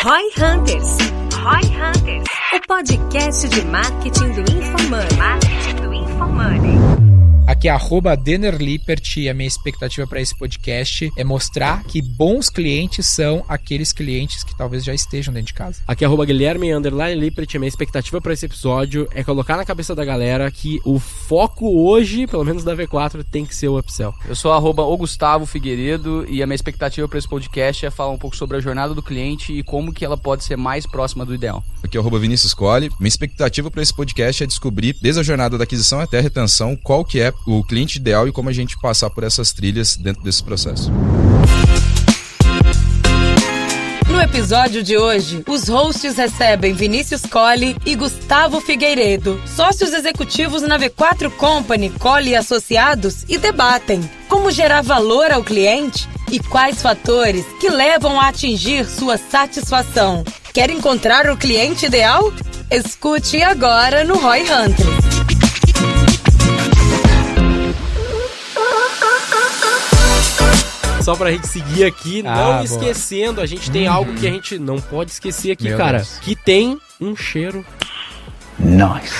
Roy Hunters. Roy Hunters. O podcast de marketing do InfoMoney. Aqui é @DenerLippert e a minha expectativa para esse podcast é mostrar que bons clientes são aqueles clientes que talvez já estejam dentro de casa. Aqui é @Guilherme_Lippert e a minha expectativa para esse episódio é colocar na cabeça da galera que o foco hoje, pelo menos da V4, tem que ser o upsell. Eu sou @Gustavo Figueiredo e a minha expectativa para esse podcast é falar um pouco sobre a jornada do cliente e como que ela pode ser mais próxima do ideal. Aqui é @Vinícius Colli. Minha expectativa para esse podcast é descobrir, desde a jornada da aquisição até a retenção, qual que é o cliente ideal e como a gente passar por essas trilhas dentro desse processo. No episódio de hoje, os hosts recebem Vinícius Colli e Gustavo Figueiredo, sócios executivos na V4 Company, Colli e Associados, e debatem como gerar valor ao cliente e quais fatores que levam a atingir sua satisfação. Quer encontrar o cliente ideal? Escute agora no Roy Hunters. Só pra gente seguir aqui, não esquecendo, a gente tem algo que a gente não pode esquecer aqui, que tem um cheiro. Nice.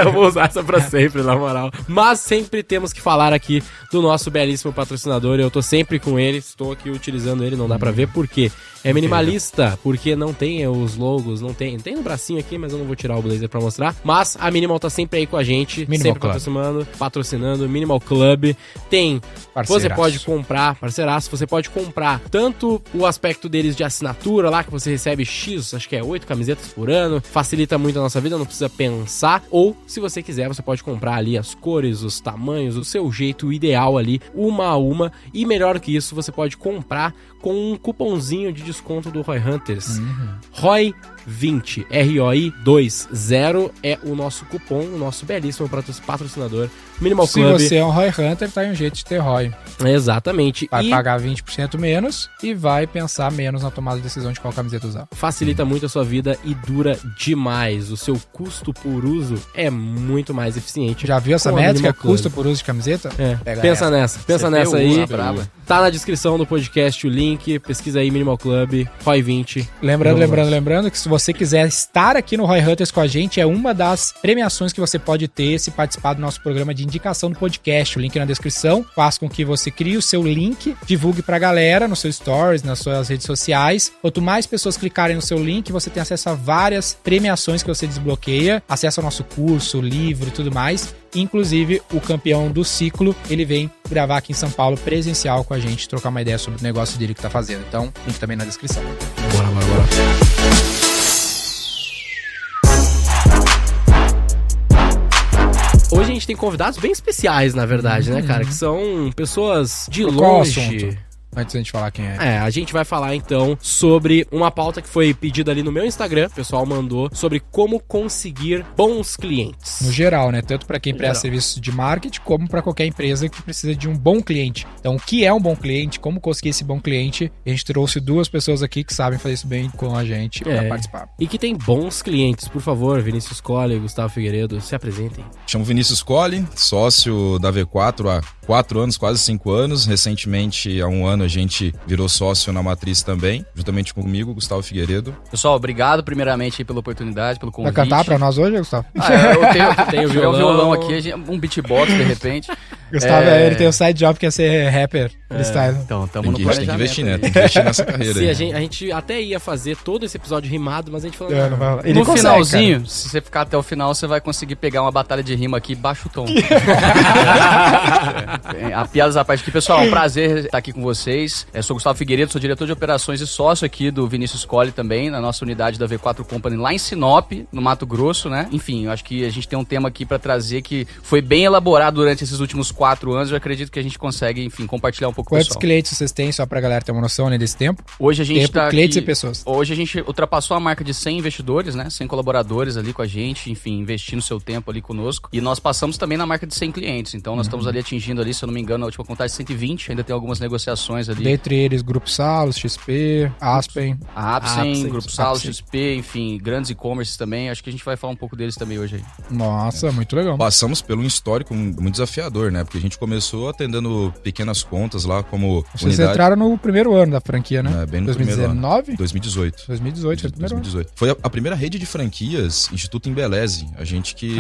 Eu vou usar essa pra sempre, na moral. Mas sempre temos que falar aqui do nosso belíssimo patrocinador. Eu tô sempre com ele, estou aqui utilizando ele, não dá pra ver por quê. É minimalista, porque não tem os logos, não tem no bracinho aqui, mas eu não vou tirar o blazer pra mostrar. Mas a Minimal tá sempre aí com a gente, Minimal sempre Club. patrocinando, Minimal Club. Tem, Parceiraço. você pode comprar, parceiraço, você pode comprar tanto o aspecto deles de assinatura lá, que você recebe X, acho que é 8 camisetas por ano, facilita muito a nossa vida, não precisa pensar. Ou, se você quiser, você pode comprar ali as cores, os tamanhos, o seu jeito ideal ali, uma a uma. E melhor que isso, você pode comprar com um cupomzinho de desconto do Roy Hunters. ROI20, ROI20 é o nosso cupom, o nosso belíssimo patrocinador, Minimal Club. Se você é um Roy Hunter, tá aí um jeito de ter Roy. Exatamente. Vai pagar 20% menos e vai pensar menos na tomada de decisão de qual camiseta usar. Facilita muito a sua vida e dura demais. O seu custo por uso é muito mais eficiente. Já viu essa com a métrica? Minimal Club. Custo por uso de camiseta? Pensa nessa aí. Brava. Tá na descrição do podcast o link, pesquisa aí Minimal Club, ROI20. Lembrando que se você quiser estar aqui no Roy Hunters com a gente, é uma das premiações que você pode ter se participar do nosso programa de indicação do podcast. O link na descrição faz com que você crie o seu link, divulgue pra galera no seu stories, nas suas redes sociais. Quanto mais pessoas clicarem no seu link, você tem acesso a várias premiações que você desbloqueia, acesso ao nosso curso, livro e tudo mais. Inclusive, o campeão do ciclo, ele vem gravar aqui em São Paulo presencial com a gente, trocar uma ideia sobre o negócio dele que tá fazendo. Então, link também na descrição. Bora. Hoje a gente tem convidados bem especiais, na verdade, né, cara? Que são pessoas de Qual longe. assunto? Antes da gente falar quem é. A gente vai falar então sobre uma pauta que foi pedida ali no meu Instagram, o pessoal mandou, sobre como conseguir bons clientes. No geral, né? Tanto para quem No presta geral. serviços de marketing, como para qualquer empresa que precisa de um bom cliente. Então, o que é um bom cliente? Como conseguir esse bom cliente? A gente trouxe duas pessoas aqui que sabem fazer isso bem com a gente para participar. E que tem bons clientes. Por favor, Vinícius Colli e Gustavo Figueiredo, se apresentem. Chamo Vinícius Colli, sócio da V4 há 4 anos, quase 5 anos. Recentemente, há 1 ano, a gente virou sócio na Matriz também, juntamente comigo, Gustavo Figueiredo. Pessoal, obrigado primeiramente aí pela oportunidade, pelo convite. Vai cantar pra nós hoje, Gustavo? Eu tenho violão. um violão aqui, um beatbox de repente. Gustavo, ele tem um side job que é ser rapper. Freestyle. Então, tamo no Tem que planejamento. investir, né? Tem que investir nessa carreira Sim, aí. a gente até ia fazer todo esse episódio rimado, mas a gente falou... Não vai rolar. Ele No consegue, finalzinho, cara. se você ficar até o final, você vai conseguir pegar uma batalha de rima aqui, baixa o tom. A piadas à parte aqui. Pessoal, é um prazer estar aqui com vocês. Eu sou Gustavo Figueiredo, sou diretor de operações e sócio aqui do Vinícius Colli também, na nossa unidade da V4 Company lá em Sinop, no Mato Grosso, né? Enfim, eu acho que a gente tem um tema aqui pra trazer que foi bem elaborado durante esses últimos 4 anos. Eu acredito que a gente consegue, enfim, compartilhar um pouco com o Quantos pessoal. clientes vocês têm, só pra galera ter uma noção, né, desse tempo? Hoje a gente Tempo, tá clientes aqui, e pessoas. Hoje a gente ultrapassou a marca de 100 investidores, né? 100 colaboradores ali com a gente, enfim, investindo seu tempo ali conosco. E nós passamos também na marca de 100 clientes. Então nós estamos ali atingindo ali, se eu não me engano, na última contagem 120. Ainda tem algumas negociações ali. Dentre eles, Grupo Salos, XP, Aspen. A Apsen, Apsen, Grupo Salos, Apsen. XP, enfim, grandes e-commerces também. Acho que a gente vai falar um pouco deles também hoje aí. Nossa, muito legal. Passamos por um histórico muito desafiador, né? né? Porque a gente começou atendendo pequenas contas lá como Vocês entraram no primeiro ano da franquia, né? Bem no primeiro ano. 2019? 2018. 2018, foi o primeiro 2018. Foi a primeira rede de franquias, Instituto Embeleze. A gente que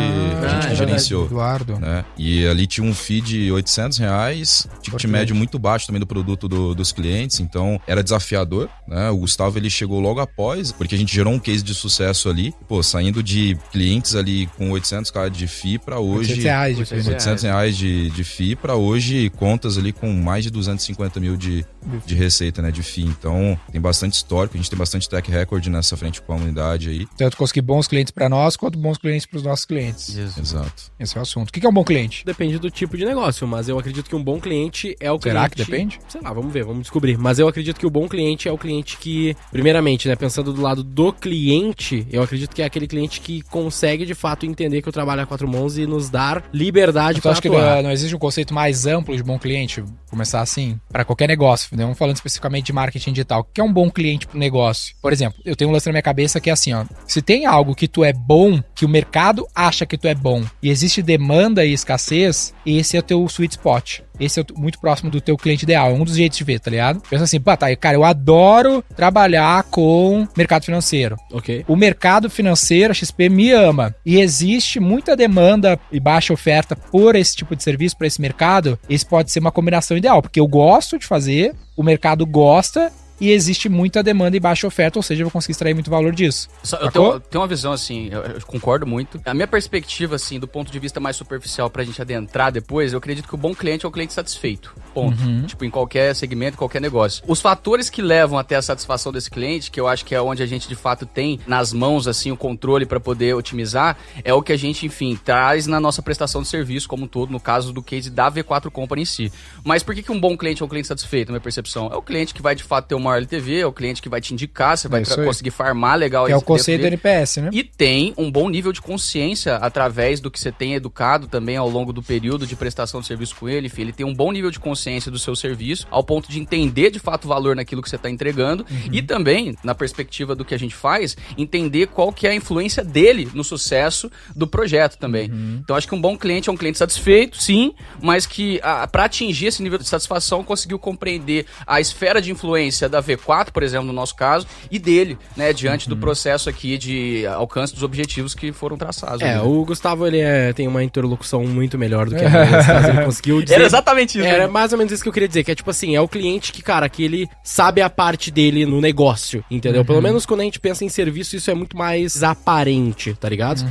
gerenciou. Eduardo. Né? E ali tinha um fee de R$800, ticket médio muito baixo também do produto dos clientes, então era desafiador, né? O Gustavo, ele chegou logo após, porque a gente gerou um case de sucesso ali, pô, saindo de clientes ali com 800 de FII para hoje... R$800 de FII para hoje, contas ali com mais de 250 mil de receita, né, de FII. Então, tem bastante histórico, a gente tem bastante track record nessa frente com a comunidade aí. Tanto conseguir bons clientes para nós, quanto bons clientes para os nossos clientes. Isso. Exato. Esse é o assunto. O que é um bom cliente? Depende do tipo de negócio, mas eu acredito que um bom cliente é o cliente... Será que depende? Sei lá, vamos ver, vamos descobrir. Mas eu acredito que o bom cliente é o cliente que, primeiramente, né, pensando do lado do cliente, eu acredito que é aquele cliente que consegue, de fato, entender que eu trabalho a 4 mãos e nos dar liberdade para atuar. Acho que não existe um conceito mais amplo de bom cliente, vou começar assim, para qualquer negócio, né? Vamos falando especificamente de marketing digital. O que é um bom cliente pro negócio? Por exemplo, eu tenho um lance na minha cabeça que é assim, ó, se tem algo que tu é bom, que o mercado acha que tu é bom, e existe demanda e escassez, esse é o teu sweet spot. Esse é muito próximo do teu cliente ideal. É um dos jeitos de ver, tá ligado? Pensa assim, pá, tá, cara, eu adoro trabalhar com mercado financeiro. Ok. O mercado financeiro, a XP me ama. E existe muita demanda e baixa oferta por esse tipo de serviço, para esse mercado. Esse pode ser uma combinação ideal, porque eu gosto de fazer, o mercado gosta, e existe muita demanda e baixa oferta, ou seja, eu vou conseguir extrair muito valor disso. Eu tenho uma visão, assim, eu concordo muito. A minha perspectiva, assim, do ponto de vista mais superficial pra gente adentrar depois, eu acredito que o bom cliente é o cliente satisfeito. Ponto. Tipo, em qualquer segmento, qualquer negócio. Os fatores que levam até a satisfação desse cliente, que eu acho que é onde a gente, de fato, tem nas mãos, assim, o controle pra poder otimizar, é o que a gente, enfim, traz na nossa prestação de serviço como um todo, no caso do case da V4 Company em si. Mas por que um bom cliente é um cliente satisfeito, na minha percepção? É o cliente que vai, de fato, ter uma LTV, é o cliente que vai te indicar, você vai conseguir farmar legal. Que é o conceito do NPS, né? E tem um bom nível de consciência através do que você tem educado também ao longo do período de prestação de serviço com ele. Enfim, ele tem um bom nível de consciência do seu serviço, ao ponto de entender de fato o valor naquilo que você está entregando e também, na perspectiva do que a gente faz, entender qual que é a influência dele no sucesso do projeto também. Então, acho que um bom cliente é um cliente satisfeito, sim, mas que para atingir esse nível de satisfação, conseguiu compreender a esfera de influência da V4, por exemplo, no nosso caso, e dele, né, diante do processo aqui de alcance dos objetivos que foram traçados. O Gustavo, ele tem uma interlocução muito melhor do que a minha, nesse caso, ele conseguiu dizer... Era exatamente isso. Era mais ou menos isso que eu queria dizer, que é tipo assim, é o cliente que, cara, que ele sabe a parte dele no negócio, entendeu? Pelo menos quando a gente pensa em serviço, isso é muito mais aparente, tá ligado?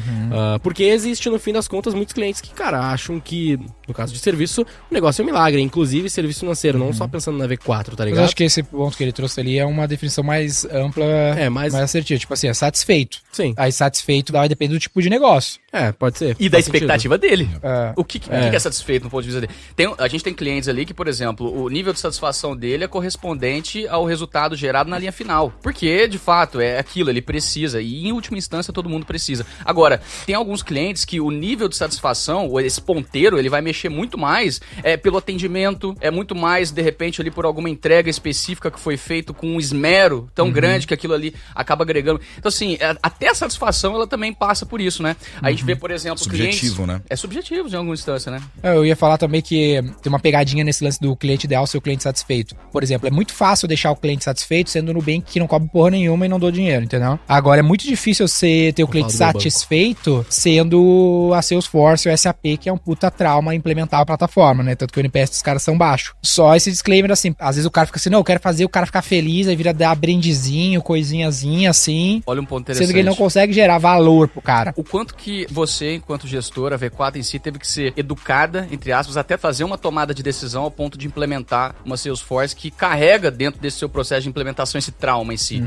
Porque existe, no fim das contas, muitos clientes que, cara, acham que, no caso de serviço, o negócio é um milagre, inclusive serviço financeiro, não só pensando na V4, tá ligado? Mas eu acho que esse ponto que ele trouxe ali é uma definição mais ampla, mais assertiva. Tipo assim, é satisfeito. Sim. Aí satisfeito vai depender do tipo de negócio. Pode ser. E da expectativa dele. O que é satisfeito no ponto de vista dele? A gente tem clientes ali que, por exemplo, o nível de satisfação dele é correspondente ao resultado gerado na linha final. Porque, de fato, é aquilo, ele precisa. E, em última instância, todo mundo precisa. Agora, tem alguns clientes que o nível de satisfação, ou esse ponteiro, ele vai mexer muito mais pelo atendimento, é muito mais, de repente, ali por alguma entrega específica que foi feito com um esmero tão grande que aquilo ali acaba agregando. Então, assim, até a satisfação, ela também passa por isso, né? A gente vê, por exemplo, subjetivo, clientes... né? É subjetivo, em alguma instância, né? Eu ia falar também que tem uma pegadinha nesse lance do cliente ideal ser o cliente satisfeito. Por exemplo, é muito fácil deixar o cliente satisfeito sendo o Nubank que não cobra porra nenhuma e não dou dinheiro, entendeu? Agora, é muito difícil você ter o cliente satisfeito sendo a Salesforce ou SAP, que é um puta trauma implementar a plataforma, né? Tanto que o NPS dos caras são baixo. Só esse disclaimer, assim, às vezes o cara fica assim, não, eu quero fazer o cara ficar feliz, aí vira dar brindezinho, coisinhazinha, assim. Olha um ponto interessante. Sendo que ele não consegue gerar valor pro cara. O quanto que você, enquanto gestor, a V4 em si, teve que ser educada, entre aspas, até fazer uma tomada de decisão ao ponto de implementar uma Salesforce que carrega dentro desse seu processo de implementação esse trauma em si.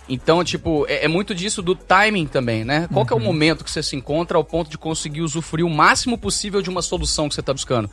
Então, tipo, é muito disso do timing também, né? Qual que é o momento que você se encontra ao ponto de conseguir usufruir o máximo possível de uma solução que você está buscando?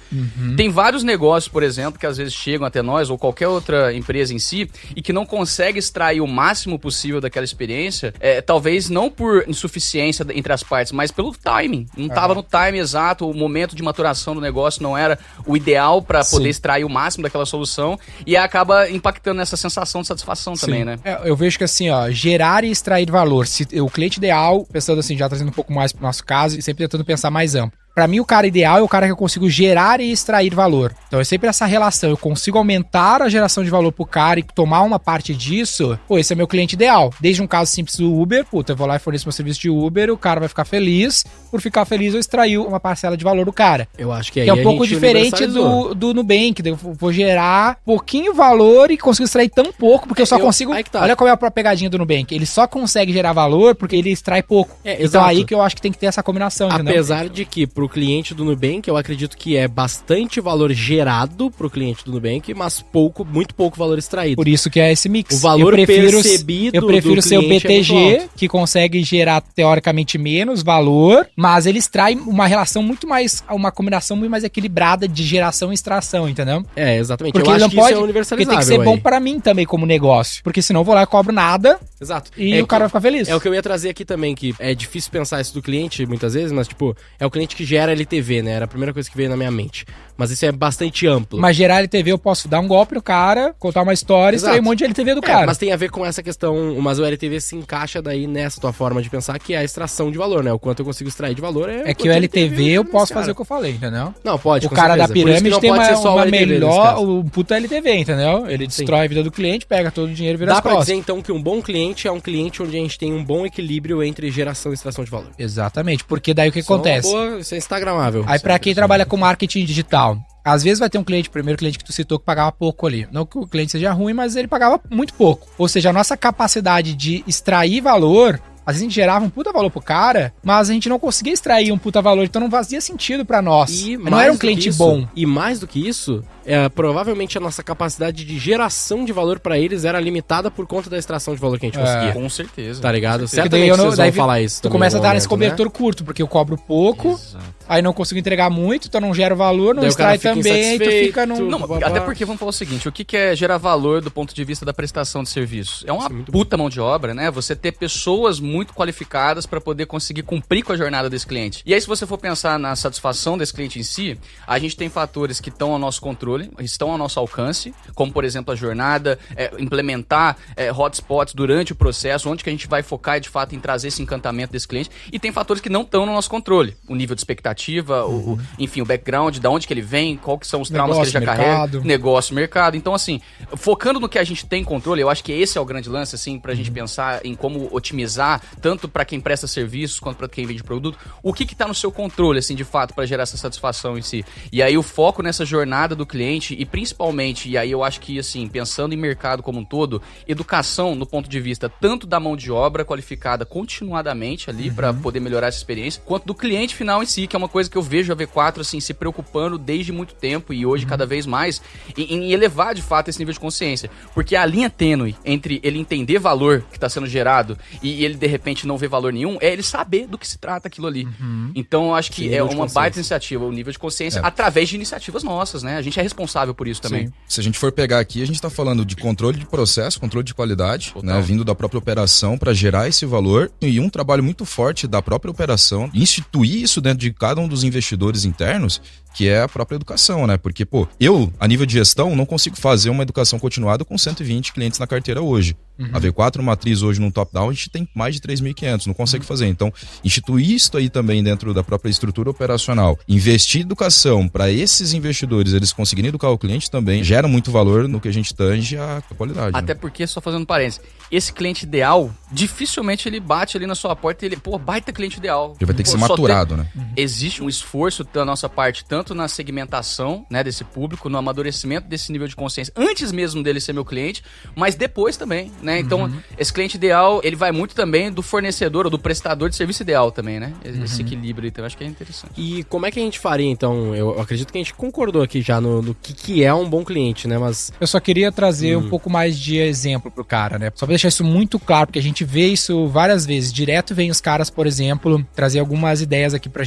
Tem vários negócios, por exemplo, que às vezes chegam até nós, ou qualquer outra empresa em si, e que não consegue extrair o máximo possível daquela experiência, talvez não por insuficiência entre as partes, mas pelo timing. Não estava no time exato, o momento de maturação do negócio não era o ideal para poder extrair o máximo daquela solução, e acaba impactando nessa sensação de satisfação também, né? Eu vejo que assim, ó, gerar e extrair valor. Se o cliente ideal, pensando assim, já trazendo um pouco mais pro nosso caso, e sempre tentando pensar mais amplo. Pra mim, o cara ideal é o cara que eu consigo gerar e extrair valor. Então é sempre essa relação. Eu consigo aumentar a geração de valor pro cara e tomar uma parte disso. Pô, esse é meu cliente ideal. Desde um caso simples do Uber, puta, eu vou lá e forneço meu serviço de Uber, o cara vai ficar feliz. Por ficar feliz, eu extraí uma parcela de valor do cara. Eu acho que aí Que é um pouco diferente do Nubank. Eu vou gerar pouquinho valor e consigo extrair tão pouco, porque eu só consigo... Tá. Olha qual é a pegadinha do Nubank. Ele só consegue gerar valor porque ele extrai pouco. Então exato. aí que eu acho que tem que ter essa combinação, entendeu? Apesar de que pro cliente do Nubank, eu acredito que é bastante valor gerado pro cliente do Nubank, mas muito pouco valor extraído. Por isso que é esse mix. O valor percebido eu prefiro do ser o cliente BTG, que consegue gerar teoricamente menos valor, mas ele extrai uma relação muito mais, uma combinação muito mais equilibrada de geração e extração, entendeu? É, exatamente. Porque eu ele acho não que pode, isso é universalizável. porque tem que ser bom aí. pra mim também como negócio, porque senão eu vou lá e cobro nada. Exato. E o cara vai ficar feliz. É o que eu ia trazer aqui também, que é difícil pensar isso do cliente muitas vezes, mas tipo, é o cliente que gera LTV, né? Era a primeira coisa que veio na minha mente. Mas isso é bastante amplo. Mas gerar LTV eu posso dar um golpe no cara, contar uma história e Exato. extrair um monte de LTV do cara. Mas tem a ver com essa questão, mas o LTV se encaixa daí nessa tua forma de pensar, que é a extração de valor, né? O quanto eu consigo extrair de valor É que o LTV eu posso fazer o que eu falei, entendeu? Não, pode, O com cara da certeza. Por isso que pirâmide não tem pode ser só o uma LTV nesse melhor, caso. o puta LTV, entendeu? Ele destrói a vida do cliente, pega todo o dinheiro e vira Dá as pra costas. dizer então que um bom cliente é um cliente onde a gente tem um bom equilíbrio entre geração e extração de valor. Exatamente, porque daí o que Isso é uma acontece? boa, isso é instagramável. Aí pra quem trabalha com marketing digital, às vezes vai ter um cliente, o primeiro cliente que tu citou, que pagava pouco ali. Não que o cliente seja ruim, mas ele pagava muito pouco. Ou seja, a nossa capacidade de extrair valor, às vezes a gente gerava um puta valor pro cara, mas a gente não conseguia extrair um puta valor, então não fazia sentido pra nós. Não era um cliente bom. E mais do que isso, provavelmente a nossa capacidade de geração de valor pra eles era limitada por conta da extração de valor que a gente conseguia. Com certeza. Tá ligado? Porque daí Certamente vocês vão daí falar isso. Tu também começa a em dar algum nesse momento, cobertor curto, porque eu cobro pouco, Exato. aí não consigo entregar muito, então não gero valor, não Daí o cara extrai fica também, tu insatisfeito. fica num... Não, Babá. até porque vamos falar o seguinte, o que é gerar valor do ponto de vista da prestação de serviço? É uma puta mão de obra, né? Você ter pessoas muito qualificadas para poder conseguir cumprir com a jornada desse cliente. E aí, se você for pensar na satisfação desse cliente em si, a gente tem fatores que estão ao nosso controle, estão ao nosso alcance, como, por exemplo, a jornada, implementar hotspots durante o processo, onde que a gente vai focar de fato em trazer esse encantamento desse cliente. E tem fatores que não estão no nosso controle. O nível de expectativa, enfim, o background, da onde que ele vem, qual que são os traumas que ele já carrega. Negócio, mercado. Então, assim, focando no que a gente tem controle, eu acho que esse é o grande lance, assim, pra gente pensar em como otimizar, tanto para quem presta serviços quanto para quem vende produto, o que tá no seu controle, assim, de fato, para gerar essa satisfação em si. E aí o foco nessa jornada do cliente e principalmente, e aí eu acho que, assim, pensando em mercado como um todo, educação no ponto de vista tanto da mão de obra qualificada continuadamente ali para poder melhorar essa experiência, quanto do cliente final em si, que é uma coisa que eu vejo a V4, assim, se preocupando desde muito tempo e hoje cada vez mais em elevar, de fato, esse nível de consciência. Porque a linha tênue entre ele entender valor que está sendo gerado e ele, de repente, não ver valor nenhum, é ele saber do que se trata aquilo ali. Então, eu acho que é uma baita iniciativa, o nível de consciência, através de iniciativas nossas, né? A gente é responsável por isso também. Sim. Se a gente for pegar aqui, a gente está falando de controle de processo, controle de qualidade, né, vindo da própria operação para gerar esse valor e um trabalho muito forte da própria operação, instituir isso dentro de cada um dos investidores internos, que é a própria educação, né? Porque, pô, eu, a nível de gestão, não consigo fazer uma educação continuada com 120 clientes na carteira hoje. A V4 Matriz hoje no top-down, a gente tem mais de 3.500, não consegue fazer. Então, instituir isso aí também dentro da própria estrutura operacional, investir em educação para esses investidores, eles conseguirem educar o cliente também, gera muito valor no que a gente tange a qualidade. Até porque, só fazendo parênteses, esse cliente ideal, dificilmente ele bate ali na sua porta e ele, baita cliente ideal. Ele vai ter que ser maturado, né? Existe um esforço da nossa parte, tanto na segmentação, né, desse público, no amadurecimento desse nível de consciência, antes mesmo dele ser meu cliente, mas depois também, né? Então, esse cliente ideal, ele vai muito também do fornecedor ou do prestador de serviço ideal também, né? Esse equilíbrio, então, eu acho que é interessante. E como é que a gente faria, então? Eu acredito que a gente concordou aqui já no que é um bom cliente, né? Mas eu só queria trazer um pouco mais de exemplo pro cara, né? Só pra deixar isso muito claro, porque a gente vê isso várias vezes. Direto vem os caras, por exemplo, trazer algumas ideias aqui pra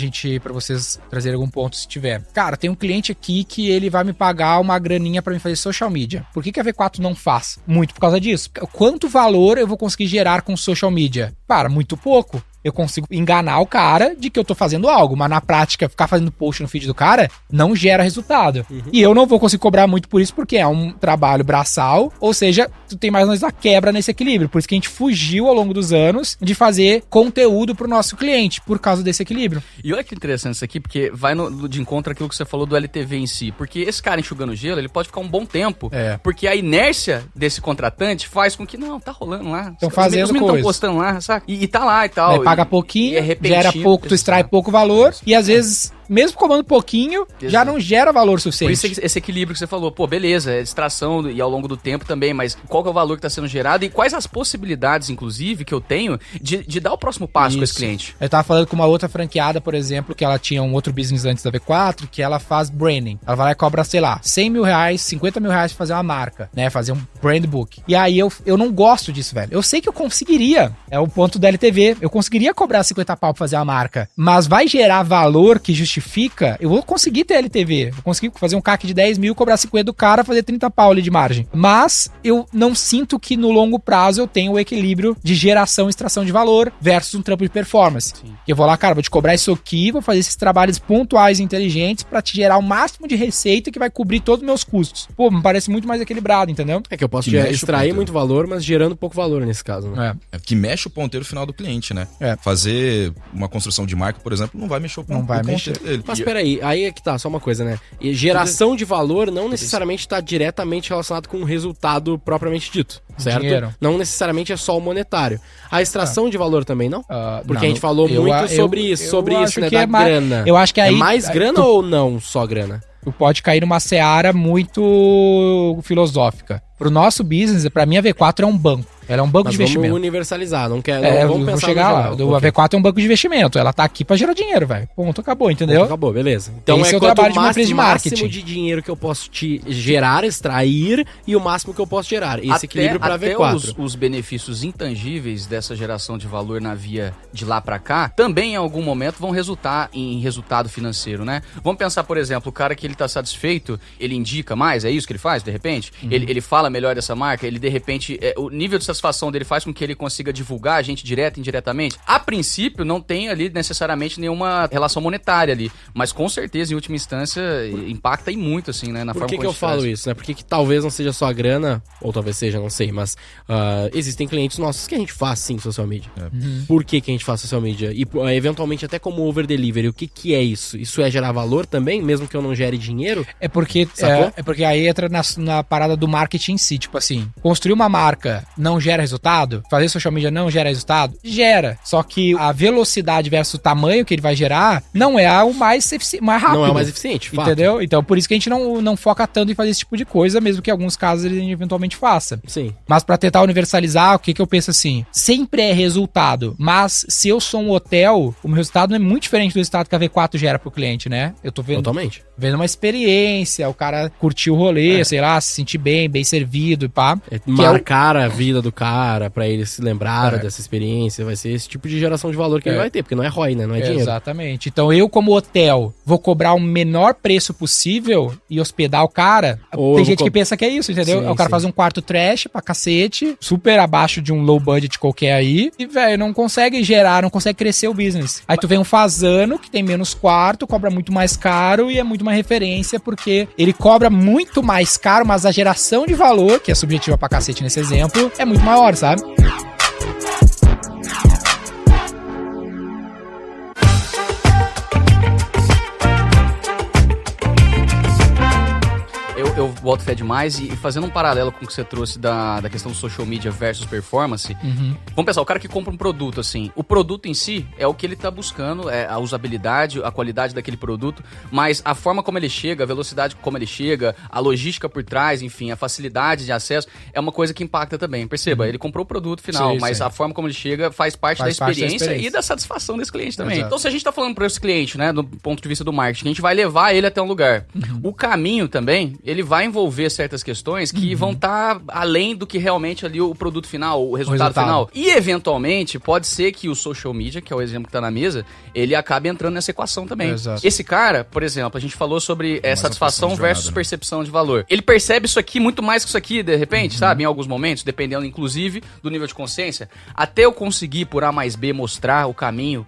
vocês trazerem algum ponto se tiver. Cara, tem um cliente aqui que ele vai me pagar uma graninha pra me fazer social media. Por que a V4 não faz? Muito por causa disso. Quanto valor eu vou conseguir gerar com social media? Cara, muito pouco. eu consigo enganar o cara de que eu tô fazendo algo, mas na prática, ficar fazendo post no feed do cara não gera resultado. E eu não vou conseguir cobrar muito por isso, porque é um trabalho braçal, ou seja, tu tem mais ou menos a quebra nesse equilíbrio. Por isso que a gente fugiu ao longo dos anos de fazer conteúdo pro nosso cliente, por causa desse equilíbrio. E olha que interessante isso aqui, porque vai de encontro àquilo que você falou do LTV em si. Porque esse cara enxugando gelo, ele pode ficar um bom tempo, porque a inércia desse contratante faz com que, não, tá rolando lá. Estão fazendo coisa. Estão postando lá, sabe? E tá lá e tal. Paga pouquinho, gera pouco, tu extrai pouco valor, e às vezes, mesmo cobrando pouquinho, já não gera valor suficiente. Por isso esse equilíbrio que você falou, pô, beleza, é distração e ao longo do tempo também, mas qual que é o valor que tá sendo gerado e quais as possibilidades, inclusive, que eu tenho de dar o próximo passo com esse cliente? Eu tava falando com uma outra franqueada, por exemplo, que ela tinha um outro business antes da V4, que ela faz branding. Ela vai lá e cobra, sei lá, 100 mil reais, 50 mil reais pra fazer uma marca, né? Fazer um brand book. E aí eu não gosto disso, velho. Eu sei que eu conseguiria, é o ponto da LTV, eu conseguiria cobrar 50 pau pra fazer uma marca, mas vai gerar valor que justifica, eu vou conseguir ter LTV, vou conseguir fazer um CAC de 10 mil, cobrar 50 do cara, fazer 30 pau ali de margem. Mas eu não sinto que no longo prazo eu tenho o equilíbrio de geração e extração de valor versus um trampo de performance. Sim. Eu vou lá, cara, vou te cobrar isso aqui, vou fazer esses trabalhos pontuais e inteligentes pra te gerar o máximo de receita que vai cobrir todos os meus custos. Pô, me parece muito mais equilibrado, entendeu? É que eu posso extrair muito valor, mas gerando pouco valor nesse caso, né? É que mexe o ponteiro final do cliente, né? Fazer uma construção de marca, por exemplo, não vai mexer o ponteiro dele. Mas peraí, aí é que tá, só uma coisa, né? E geração de valor não necessariamente está diretamente relacionado com o resultado propriamente dito, certo? Dinheiro. Não necessariamente é só o monetário. A extração de valor também, não? Porque a gente falou muito sobre isso, né? Da grana. Eu acho que aí... É mais grana ou não só grana? Tu pode cair numa seara muito filosófica. Pro nosso business, pra mim a V4 é um banco. Ela é um banco de investimento. Vamos universalizar, não vamos pensar chegar lá. A V4 é um banco de investimento. Ela tá aqui pra gerar dinheiro, velho. Ponto, acabou, entendeu? Ponto, acabou, beleza. Então esse é o trabalho de uma empresa de marketing. O máximo de dinheiro que eu posso te gerar, extrair, e o máximo que eu posso gerar. Esse equilíbrio pra V4. Até os benefícios intangíveis dessa geração de valor na via de lá pra cá, também em algum momento vão resultar em resultado financeiro, né? Vamos pensar, por exemplo, o cara que ele tá satisfeito, ele indica mais, é isso que ele faz, de repente? Ele fala melhor dessa marca, ele de repente, o nível de satisfação dele faz com que ele consiga divulgar a gente direto e indiretamente. A princípio, não tem ali necessariamente nenhuma relação monetária ali, mas com certeza, em última instância, impacta e muito, assim, né? Por que eu falo isso, né? Porque que talvez não seja só a grana, ou talvez seja, não sei, mas existem clientes nossos que a gente faz, sim, social media. Por que a gente faz social media? E eventualmente até como over delivery, o que é isso? Isso é gerar valor também, mesmo que eu não gere dinheiro? É porque aí entra na parada do marketing em si, tipo assim, construir uma marca não gera resultado, fazer social media não gera resultado? Gera. Só que a velocidade versus o tamanho que ele vai gerar não é o mais rápido. Não é o mais eficiente, fato. Entendeu? Então, por isso que a gente não foca tanto em fazer esse tipo de coisa, mesmo que em alguns casos ele eventualmente faça. Sim. Mas pra tentar universalizar, o que eu penso assim? Sempre é resultado, mas se eu sou um hotel, o meu resultado não é muito diferente do resultado que a V4 gera pro cliente, né? Eu tô vendo... Totalmente. Vendo uma experiência, o cara curtir o rolê, sei lá, se sentir bem servido e pá. Marcar a vida do cara pra ele se lembrar dessa experiência, vai ser esse tipo de geração de valor que ele vai ter, porque não é ROI, né? Não é dinheiro. Exatamente. Então eu, como hotel, vou cobrar o menor preço possível e hospedar o cara. Tem gente que pensa que é isso, entendeu? Sim, o cara faz um quarto trash pra cacete, super abaixo de um low budget qualquer aí, e, velho, não consegue gerar, não consegue crescer o business. Aí tu vem um Fazano, que tem menos quarto, cobra muito mais caro e é muito uma referência, porque ele cobra muito mais caro, mas a geração de valor, que é subjetiva pra cacete nesse exemplo, é muito maior, sabe? Eu boto fé demais e fazendo um paralelo com o que você trouxe da questão do social media versus performance, vamos pensar, o cara que compra um produto, assim, o produto em si é o que ele tá buscando, é a usabilidade, a qualidade daquele produto, mas a forma como ele chega, a velocidade como ele chega, a logística por trás, enfim, a facilidade de acesso, é uma coisa que impacta também. Perceba, ele comprou o produto final, mas a forma como ele chega faz parte da experiência e da satisfação desse cliente também. Exato. Então, se a gente tá falando para esse cliente, né, do ponto de vista do marketing, a gente vai levar ele até um lugar. O caminho também, ele vai envolver certas questões que vão estar além do que realmente ali o produto final, o resultado final. E, eventualmente, pode ser que o social media, que é o exemplo que tá na mesa, ele acabe entrando nessa equação também. Exato. Esse cara, por exemplo, a gente falou sobre satisfação versus percepção de valor. Ele percebe isso aqui muito mais que isso aqui, de repente, sabe? Em alguns momentos, dependendo, inclusive, do nível de consciência. Até eu conseguir, por A mais B, mostrar o caminho,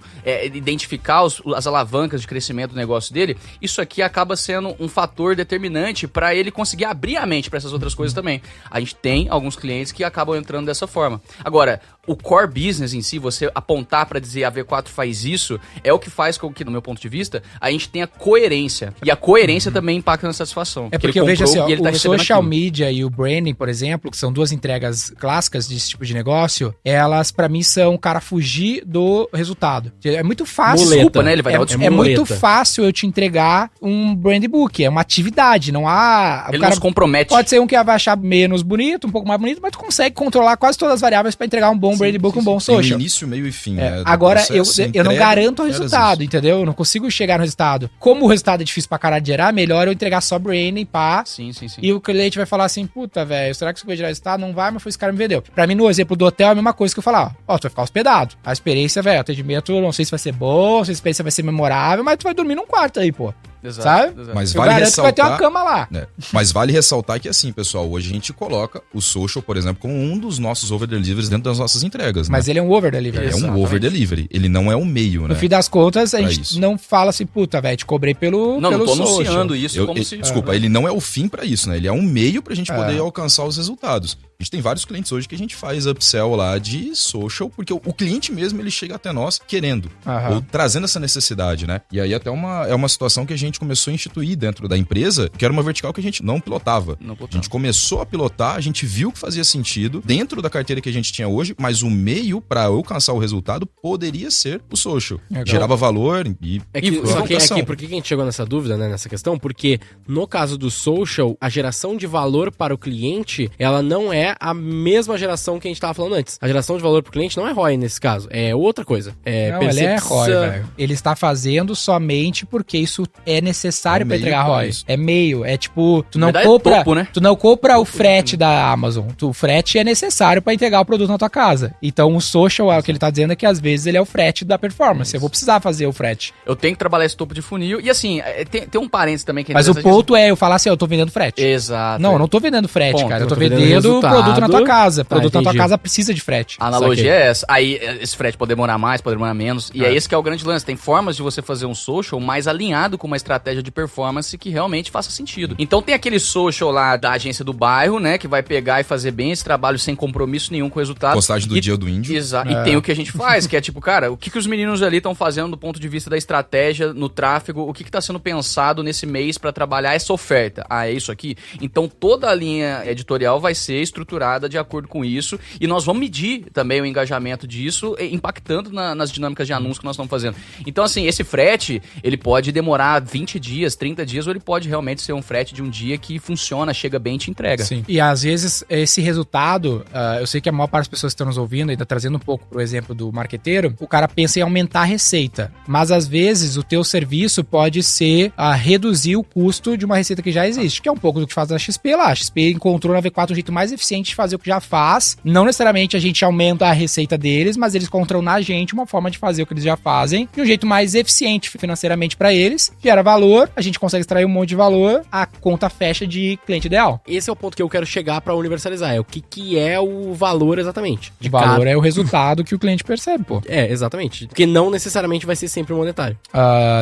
identificar as alavancas de crescimento do negócio dele, isso aqui acaba sendo um fator determinante para ele conseguir abrir a mente para essas outras coisas também. A gente tem alguns clientes que acabam entrando dessa forma. Agora, o core business em si, você apontar para dizer a V4 faz isso, é o que faz com que, no meu ponto de vista, a gente tenha coerência. E a coerência também impacta na satisfação. É porque eu vejo assim, ó, o social media e o branding, por exemplo, que são duas entregas clássicas desse tipo de negócio, elas, pra mim, são o cara fugir do resultado. É muito fácil. Desculpa, né? Ele vai dar uma é muito fácil eu te entregar um brand book. É uma atividade, não há... Ele não se compromete. Pode ser um que vai achar menos bonito, um pouco mais bonito, mas tu consegue controlar quase todas as variáveis pra entregar um bom brand book, um bom social. Tem início, meio e fim. Agora, eu não garanto o resultado, entendeu? Eu não consigo chegar no resultado. Como o resultado é difícil pra caralho de gerar, melhor eu entregar só branding, pá. Sim. E o cliente vai falar assim, puta, velho, será que isso vai gerar resultado? Não vai, mas foi esse cara que me vendeu. Pra mim, no exemplo do hotel, é a mesma coisa que eu falar, ó, tu vai ficar hospedado. A experiência, velho, atendimento, não sei se vai ser bom, não sei se a experiência vai ser memorável, mas tu vai dormir num quarto aí, pô. Exato, sabe? Exato. Mas eu vale garanto ressaltar, que vai ter uma cama lá. Né? Mas vale ressaltar que assim, pessoal, hoje a gente coloca o social, por exemplo, como um dos nossos over-deliveries dentro das nossas entregas. Mas né? ele é um over-delivery. É um over-delivery. Ele não é um meio, né? No fim das contas, a gente não fala assim, puta, velho, te cobrei pelo Não tô social. anunciando isso como se... Desculpa, ele não é o fim pra isso, né? Ele é um meio pra gente poder alcançar os resultados. A gente tem vários clientes hoje que a gente faz upsell lá de social, porque o cliente mesmo, ele chega até nós querendo, ou trazendo essa necessidade, né? E aí até é uma situação que a gente começou a instituir dentro da empresa, que era uma vertical que a gente não pilotava. A gente começou a pilotar, a gente viu que fazia sentido dentro da carteira que a gente tinha hoje, mas o meio para alcançar o resultado poderia ser o social. Gerava valor e... Por que a gente chegou nessa dúvida, né, nessa questão? Porque no caso do social, a geração de valor para o cliente, ela não é a mesma geração que a gente tava falando antes. A geração de valor pro cliente não é ROI nesse caso, é outra coisa. Não, ele é ROI, velho. Ele está fazendo somente porque isso é necessário pra entregar ROI. É meio, é tipo, tu não compra, topo, né? Tu não compra o frete da Amazon. O frete é necessário pra entregar o produto na tua casa. Então o social, o que ele tá dizendo é que às vezes ele é o frete da performance. Eu vou precisar fazer o frete. Eu tenho que trabalhar esse topo de funil e assim, tem um parênteses também que... Mas o ponto é eu falar assim, eu tô vendendo frete. Exato. Não, eu não tô vendendo frete, cara. Eu tô vendendo produto na tua casa. Produto na tua casa precisa de frete. A analogia é essa. Aí esse frete pode demorar mais, pode demorar menos. E é esse que é o grande lance. Tem formas de você fazer um social mais alinhado com uma estratégia de performance que realmente faça sentido. Então tem aquele social lá da agência do bairro, né? Que vai pegar e fazer bem esse trabalho sem compromisso nenhum com o resultado. Postagem do dia do índio. Exato. E tem o que a gente faz, que é tipo, cara, o que os meninos ali estão fazendo do ponto de vista da estratégia, no tráfego, o que tá sendo pensado nesse mês pra trabalhar essa oferta? Ah, é isso aqui? Então toda a linha editorial vai ser estruturada de acordo com isso e nós vamos medir também o engajamento disso, impactando nas dinâmicas de anúncio que nós estamos fazendo. Então, assim, esse frete, ele pode demorar 20 dias, 30 dias, ou ele pode realmente ser um frete de um dia que funciona, chega bem e te entrega. Sim. E às vezes esse resultado, eu sei que a maior parte das pessoas que estão nos ouvindo, ainda trazendo um pouco pro exemplo do marqueteiro, o cara pensa em aumentar a receita, mas às vezes o teu serviço pode ser reduzir o custo de uma receita que já existe, que é um pouco do que faz a XP lá. A XP encontrou na V4 um jeito mais eficiente de fazer o que já faz. Não necessariamente a gente aumenta a receita deles, mas eles encontram na gente uma forma de fazer o que eles já fazem de um jeito mais eficiente financeiramente para eles, gera valor, a gente consegue extrair um monte de valor, a conta fecha de cliente ideal. Esse é o ponto que eu quero chegar para universalizar, é o que é o valor exatamente. O valor é o resultado que o cliente percebe, pô. É, exatamente. Porque não necessariamente vai ser sempre monetário.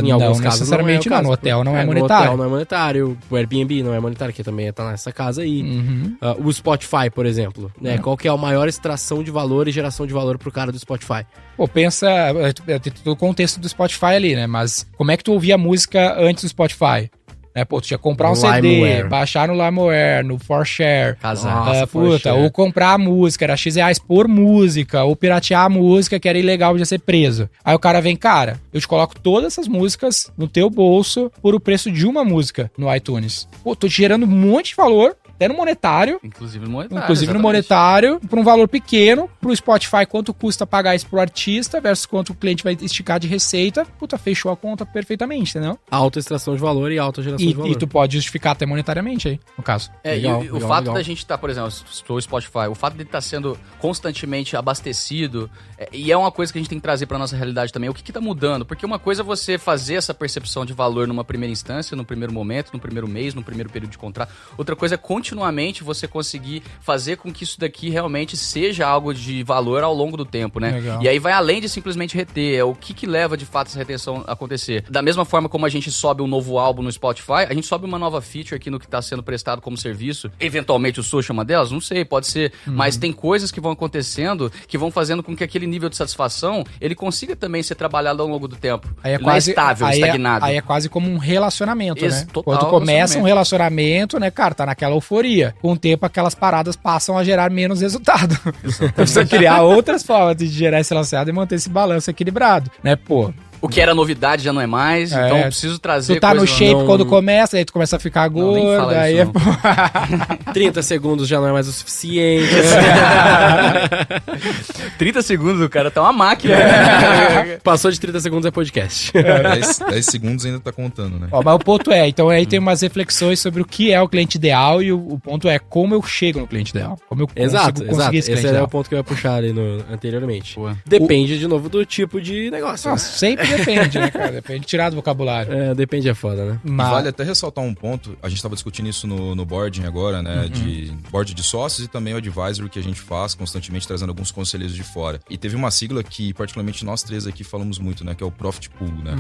Em alguns casos necessariamente não. No hotel não é monetário. No hotel não é monetário, o Airbnb não é monetário, que também tá nessa casa aí. O Spotify, por exemplo, né? Qual que é a maior extração de valor e geração de valor pro cara do Spotify? Pô, pensa, tem todo o contexto do Spotify ali, né? Mas como é que tu ouvia música antes do Spotify? Pô, tu tinha que comprar um CD, baixar no LimeWare, no 4Share. Ou comprar a música, era X reais por música, ou piratear a música, que era ilegal, podia ser preso. Aí o cara vem, cara, eu te coloco todas essas músicas no teu bolso por o preço de uma música no iTunes. Pô, tô te gerando um monte de valor até no monetário. Inclusive no monetário. Inclusive no monetário, por um valor pequeno, pro Spotify, quanto custa pagar isso pro artista versus quanto o cliente vai esticar de receita. Puta, fechou a conta perfeitamente, entendeu? Alta extração de valor e alta geração de valor. E tu pode justificar até monetariamente aí, no caso. O fato da gente estar, por exemplo, o Spotify, o fato de estar sendo constantemente abastecido, e é uma coisa que a gente tem que trazer pra nossa realidade também, o que tá mudando? Porque uma coisa é você fazer essa percepção de valor numa primeira instância, no primeiro momento, no primeiro mês, no primeiro período de contrato. Outra coisa é continuamente você conseguir fazer com que isso daqui realmente seja algo de valor ao longo do tempo, né? Legal. E aí vai além de simplesmente reter, é o que leva de fato essa retenção a acontecer. Da mesma forma como a gente sobe um novo álbum no Spotify, a gente sobe uma nova feature aqui no que tá sendo prestado como serviço. Eventualmente o social é uma delas? Não sei, pode ser. Mas tem coisas que vão acontecendo que vão fazendo com que aquele nível de satisfação, ele consiga também ser trabalhado ao longo do tempo. Aí é Ele quase, não é estável, estagnado. Aí é quase como um relacionamento, né? Total, Quando começa um relacionamento, né, cara, tá naquela euforia. Com o tempo, aquelas paradas passam a gerar menos resultado. Precisa criar outras formas de gerar esse relacionamento e manter esse balanço equilibrado, né, pô? O que era novidade já não é mais, então eu preciso trazer Tu tá no shape não... quando começa, aí tu começa a ficar gordo, aí é... 30 segundos já não é mais o suficiente. 30 segundos, o cara tá uma máquina. Passou de 30 segundos é podcast. 10 segundos ainda tá contando, né? Ó, mas o ponto é, então aí tem umas reflexões sobre o que é o cliente ideal e o ponto é como eu chego no cliente ideal. Como eu consigo conseguir esse cliente Esse ideal. é o ponto que eu ia puxar ali anteriormente. Boa. Depende, de novo, do tipo de negócio. Nossa, sempre depende, né, cara? Depende, tirar do vocabulário. Depende é foda, né? Mas... Vale até ressaltar um ponto, a gente estava discutindo isso no boarding agora, né, de board de sócios e também o advisory que a gente faz constantemente, trazendo alguns conselheiros de fora. E teve uma sigla que, particularmente, nós três aqui falamos muito, né, que é o Profit Pool, né,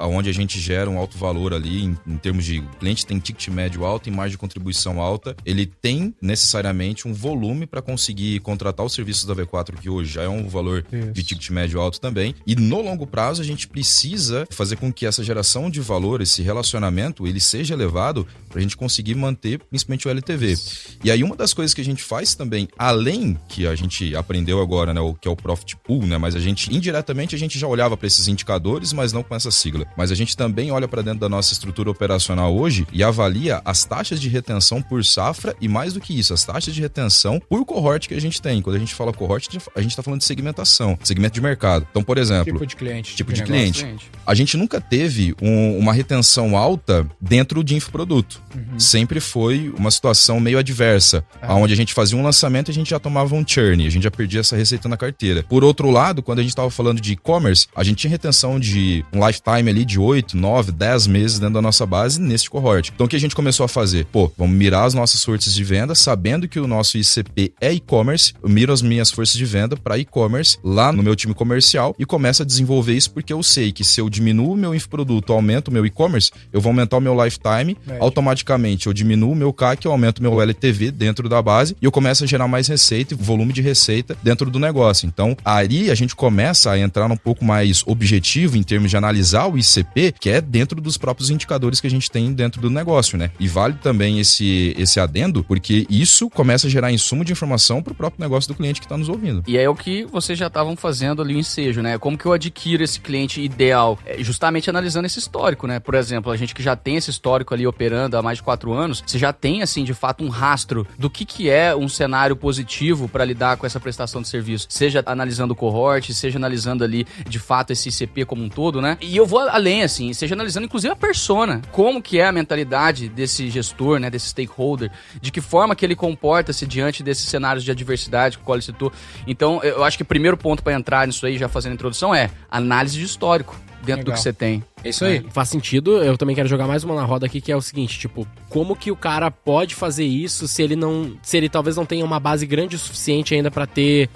onde a gente gera um alto valor ali, em termos de o cliente tem ticket médio alto e margem de contribuição alta, ele tem necessariamente um volume para conseguir contratar os serviços da V4, que hoje já é um valor de ticket médio alto também, e no longo prazo a gente precisa fazer com que essa geração de valor, esse relacionamento, ele seja elevado pra gente conseguir manter principalmente o LTV. E aí uma das coisas que a gente faz também, além que a gente aprendeu agora, né, o que é o Profit Pool, né, mas a gente indiretamente a gente já olhava para esses indicadores, mas não com essa sigla. Mas a gente também olha para dentro da nossa estrutura operacional hoje e avalia as taxas de retenção por safra e mais do que isso, as taxas de retenção por cohort que a gente tem. Quando a gente fala cohort, a gente tá falando de segmentação, segmento de mercado. Então, por exemplo, tipo de cliente. Tipo de cliente. A gente nunca teve uma retenção alta dentro de infoproduto. Sempre foi uma situação meio adversa, onde a gente fazia um lançamento e a gente já tomava um churn, a gente já perdia essa receita na carteira. Por outro lado, quando a gente estava falando de e-commerce, a gente tinha retenção de um lifetime ali de 8, 9, 10 meses dentro da nossa base neste cohort. Então o que a gente começou a fazer? Pô, vamos mirar as nossas forças de venda, sabendo que o nosso ICP é e-commerce, eu miro as minhas forças de venda para e-commerce lá no meu time comercial e começo a desenvolver isso porque eu sei que se eu diminuo o meu infoproduto, aumento o meu e-commerce, eu vou aumentar o meu lifetime, automaticamente eu diminuo o meu CAC, eu aumento o meu LTV dentro da base e eu começo a gerar mais receita e volume de receita dentro do negócio. Então, aí a gente começa a entrar um pouco mais objetivo em termos de analisar o ICP, que é dentro dos próprios indicadores que a gente tem dentro do negócio, né? E vale também esse adendo, porque isso começa a gerar insumo de informação para o próprio negócio do cliente que está nos ouvindo. E é o que vocês já estavam fazendo ali o ensejo, né? Como que eu adquiro esse cliente ideal? Justamente analisando esse histórico, né? Por exemplo, a gente que já tem esse histórico ali operando há mais de 4 anos, você já tem, assim, de fato, um rastro do que é um cenário positivo para lidar com essa prestação de serviço. Seja analisando o cohort, seja analisando ali, de fato, esse ICP como um todo, né? E eu vou além, assim, seja analisando, inclusive, a persona. Como que é a mentalidade desse gestor, né? Desse stakeholder. De que forma que ele comporta-se diante desses cenários de adversidade que o Cole citou. Então, eu acho que o primeiro ponto para entrar nisso aí, já fazendo a introdução, é análise de histórico dentro do que você tem. É isso aí. Faz sentido. Eu também quero jogar mais uma na roda aqui, que é o seguinte, tipo, como que o cara pode fazer isso se ele talvez não tenha uma base grande o suficiente ainda pra ter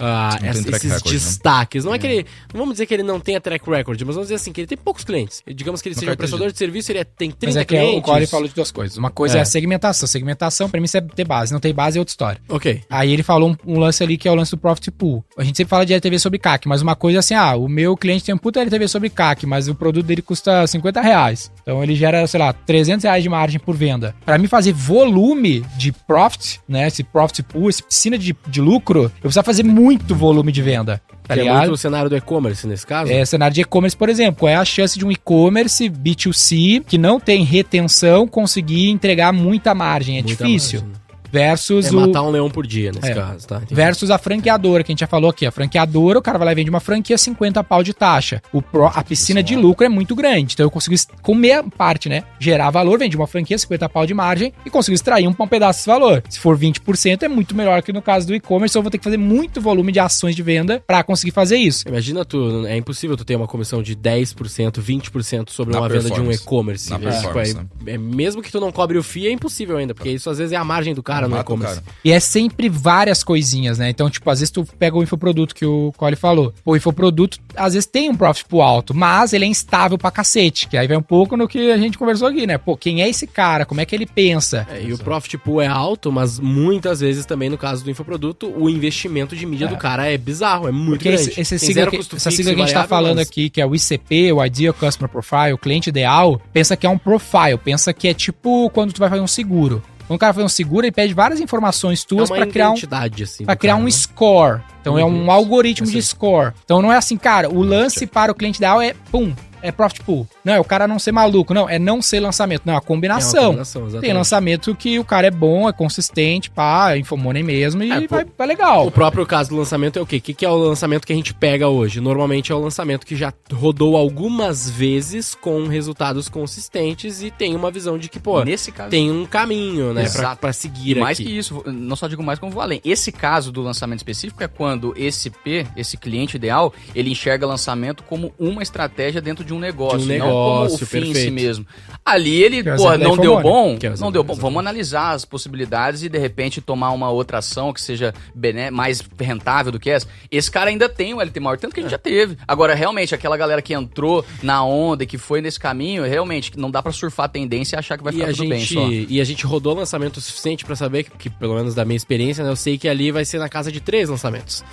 esses destaques. Não é que ele, não vamos dizer que ele não tenha track record, mas vamos dizer assim, que ele tem poucos clientes. Digamos que ele seja um prestador de serviço, ele tem 30 mas clientes. O Corey falou de duas coisas. Uma coisa é a segmentação. Segmentação, pra mim, isso é ter base. Não tem base é outra história. Ok. Aí ele falou um lance ali que é o lance do Profit Pool. A gente sempre fala de LTV sobre CAC, mas uma coisa é assim, o meu cliente tem um puta LTV sobre CAC, mas o produto dele custa R$50. Então ele gera, sei lá, R$300 de margem por venda. Pra mim fazer volume de profit, né, esse Profit Pool, essa piscina de lucro, eu preciso fazer muito volume de venda. Tá ligado? É muito o cenário do e-commerce nesse caso? É, cenário de e-commerce, por exemplo. Qual é a chance de um e-commerce B2C que não tem retenção conseguir entregar muita margem? É difícil. Margem. versus matar um leão por dia, nesse caso, tá? Entendi. Versus a franqueadora, que a gente já falou aqui. A franqueadora, o cara vai lá e vende uma franquia, 50 pau de taxa. A piscina de lucro é muito grande, então eu consigo comer a parte, né? Gerar valor, vende uma franquia, 50 pau de margem e consigo extrair um pedaço desse valor. Se for 20%, é muito melhor que no caso do e-commerce, eu vou ter que fazer muito volume de ações de venda pra conseguir fazer isso. Imagina é impossível tu ter uma comissão de 10%, 20% sobre uma venda de um e-commerce. Mesmo que tu não cobre o FII, é impossível ainda, porque isso às vezes é a margem do cara no e-commerce. E é sempre várias coisinhas, né? Então, tipo, às vezes tu pega o infoproduto que o Cole falou. O infoproduto, às vezes tem um profit pool alto, mas ele é instável pra cacete, que aí vai um pouco no que a gente conversou aqui, né? Pô, quem é esse cara? Como é que ele pensa? E o profit pool é alto, mas muitas vezes também no caso do infoproduto, o investimento de mídia do cara é bizarro, é muito grande. Essa sigla que a gente tá falando aqui, que é o ICP, o Ideal Customer Profile, o cliente ideal, pensa que é um profile, pensa que é tipo quando tu vai fazer um seguro. Quando o cara faz um seguro, ele pede várias informações tuas pra criar um score. Então é um algoritmo de score. Então não é assim, cara, o lance para o cliente ideal é profit pool. Não, é o cara não ser maluco. Não, é não ser lançamento. Não, é uma combinação. Tem lançamento que o cara é bom, é consistente, pá, infomoney mesmo e vai legal. O próprio caso do lançamento é o quê? O que é o lançamento que a gente pega hoje? Normalmente é o lançamento que já rodou algumas vezes com resultados consistentes e tem uma visão de que, nesse caso, tem um caminho, né, pra seguir. E mais que isso, não só digo mais como vou além. Esse caso do lançamento específico é quando esse cliente ideal, ele enxerga lançamento como uma estratégia dentro de um negócio, não como o fim em si mesmo. Ali ele, não deu bom, vamos analisar as possibilidades e de repente tomar uma outra ação que seja mais rentável do que essa. Esse cara ainda tem o LT maior, tanto que a gente já teve. Agora, realmente, aquela galera que entrou na onda e que foi nesse caminho, realmente, não dá pra surfar a tendência e achar que vai ficar tudo bem só. E a gente rodou lançamento suficiente pra saber que, pelo menos da minha experiência, né, eu sei que ali vai ser na casa de 3 lançamentos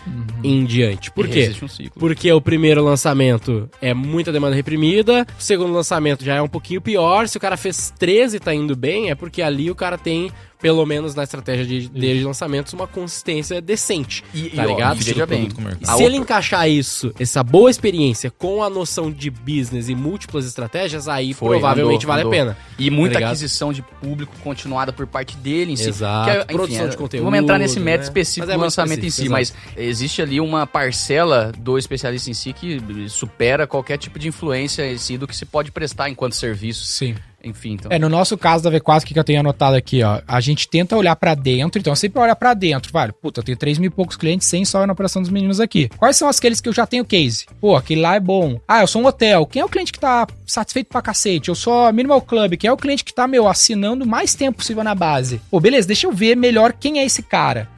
em diante. Por quê? Existe um ciclo. Porque o primeiro lançamento é muita demanda reprimida, o segundo lançamento já é um pouquinho pior, se o cara fez 13 e tá indo bem, é porque ali o cara tem, pelo menos na estratégia de lançamentos, uma consistência decente, tá ligado? Veja bem. Se ele encaixar essa boa experiência com a noção de business e múltiplas estratégias, aí provavelmente vale a pena. E muita aquisição de público continuada por parte dele em si. Exato. Produção de conteúdo. Vamos entrar nesse método específico do lançamento em si, mas existe ali uma parcela do especialista em si que supera qualquer tipo de influência em si do que se pode prestar enquanto serviço. Sim. Enfim, então. No nosso caso da V4, que eu tenho anotado aqui, ó, a gente tenta olhar pra dentro, então sempre olha pra dentro, vale, eu tenho 3 mil e poucos clientes, 100 só na operação dos meninos aqui. Quais são aqueles que eu já tenho case? Aquele lá é bom. Eu sou um hotel. Quem é o cliente que tá satisfeito pra cacete? Eu sou a Minimal Club. Quem é o cliente que tá, assinando o mais tempo possível na base? Beleza, deixa eu ver melhor quem é esse cara.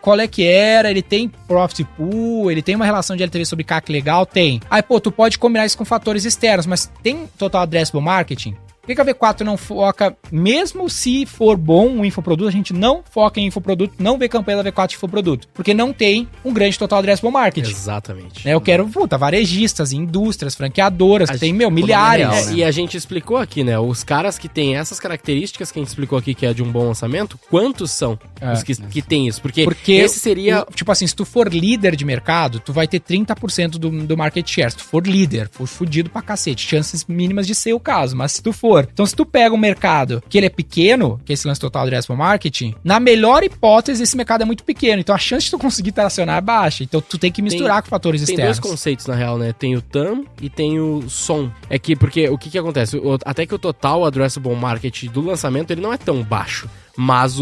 Qual é que era, ele tem profit pool, ele tem uma relação de LTV sobre CAC legal? Tem. Aí, tu pode combinar isso com fatores externos, mas tem total addressable marketing? Por que a V4 não foca, mesmo se for bom um infoproduto, a gente não foca em infoproduto, não vê campanha da V4 de infoproduto, porque não tem um grande total addressable marketing. Exatamente. Eu quero, varejistas, indústrias, franqueadores, que tem, milhares. Real, né? E a gente explicou aqui, né, os caras que têm essas características que a gente explicou aqui, que é de um bom lançamento, quantos são os que tem isso? Porque esse seria... tipo assim, se tu for líder de mercado, tu vai ter 30% do market share. Se tu for líder, for fudido pra cacete, chances mínimas de ser o caso, mas se tu for... Então, se tu pega um mercado que ele é pequeno, que é esse lance total addressable marketing, na melhor hipótese, esse mercado é muito pequeno. Então, a chance de tu conseguir tracionar é baixa. Então, tu tem que misturar com fatores externos. Tem dois conceitos, na real, né? Tem o TAM e tem o SOM. É que, porque o que acontece? Até que o total addressable market do lançamento, ele não é tão baixo. Mas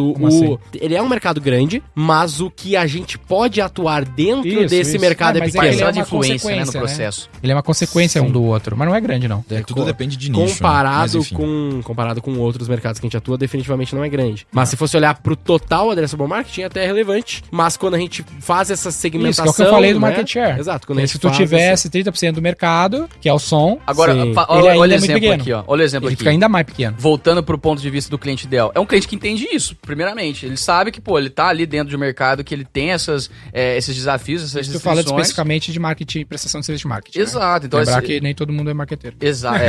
ele é um mercado grande, mas o que a gente pode atuar dentro desse mercado é pequeno. Ele é de influência, né, no processo. Ele é uma consequência um do outro, mas não é grande, não. Tudo depende de nicho. Comparado com outros mercados que a gente atua, definitivamente não é grande. Mas se fosse olhar pro total addressable marketing, até é relevante. Mas quando a gente faz essa segmentação... Isso, que é o que eu falei do market share. Exato. Se tu tivesse 30% do mercado, que é o som... Agora, olha o exemplo aqui, ó. Olha o exemplo aqui. Ele fica ainda mais pequeno. Voltando pro ponto de vista do cliente ideal. É um cliente que entende isso, primeiramente. Ele sabe que, ele tá ali dentro de um mercado que ele tem esses desafios, essas restrições. Tu fala especificamente de marketing, prestação de serviço de marketing. Exato. Né? Então, lembrar que nem todo mundo é marqueteiro. Exato,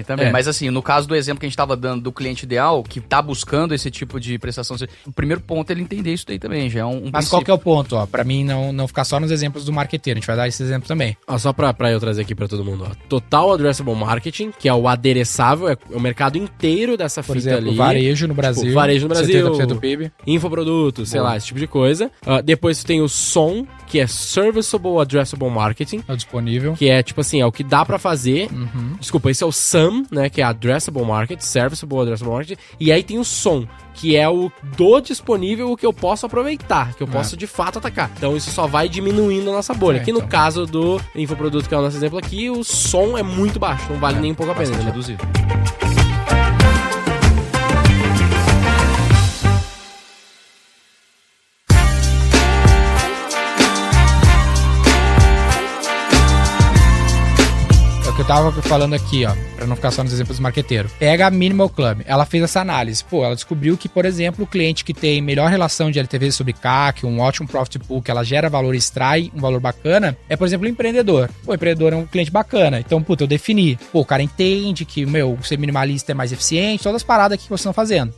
também. Mas assim, no caso do exemplo que a gente tava dando do cliente ideal, que tá buscando esse tipo de prestação de serviço, o primeiro ponto é ele entender isso daí também, já é um Mas princípio. Qual que é o ponto, ó? Pra mim não ficar só nos exemplos do marqueteiro, a gente vai dar esse exemplo também. Só pra eu trazer aqui pra todo mundo, ó. Total addressable marketing, que é o adereçável, é o mercado inteiro dessa fita ali. Por exemplo, varejo no Brasil. Varejo no Brasil. Brasil, 70% do PIB. infoprodutos, sei lá, esse tipo de coisa. Depois tu tem o SOM, que é Serviceable Addressable Marketing, É o disponível. que é tipo assim, é o que dá pra fazer. Desculpa, esse é o SAM, né, que é Addressable Marketing, Serviceable Addressable Marketing. E aí tem o SOM, que é o do disponível, o que eu posso aproveitar, que eu posso de fato atacar. Então isso só vai diminuindo a nossa bolha. Aqui no caso do infoproduto, que é o nosso exemplo aqui, o som é muito baixo, não vale nem um pouco a pena. Reduzido. O que eu tava falando aqui, ó, pra não ficar só nos exemplos do marqueteiro. Pega a Minimal Club. Ela fez essa análise. Pô, ela descobriu que, por exemplo, o cliente que tem melhor relação de LTV sobre CAC, um ótimo profit pool, que ela gera valor e extrai um valor bacana, é, por exemplo, o empreendedor. Pô, o empreendedor é um cliente bacana. Então, puta, eu defini. Pô, o cara entende que, ser minimalista é mais eficiente, todas as paradas aqui que vocês estão fazendo.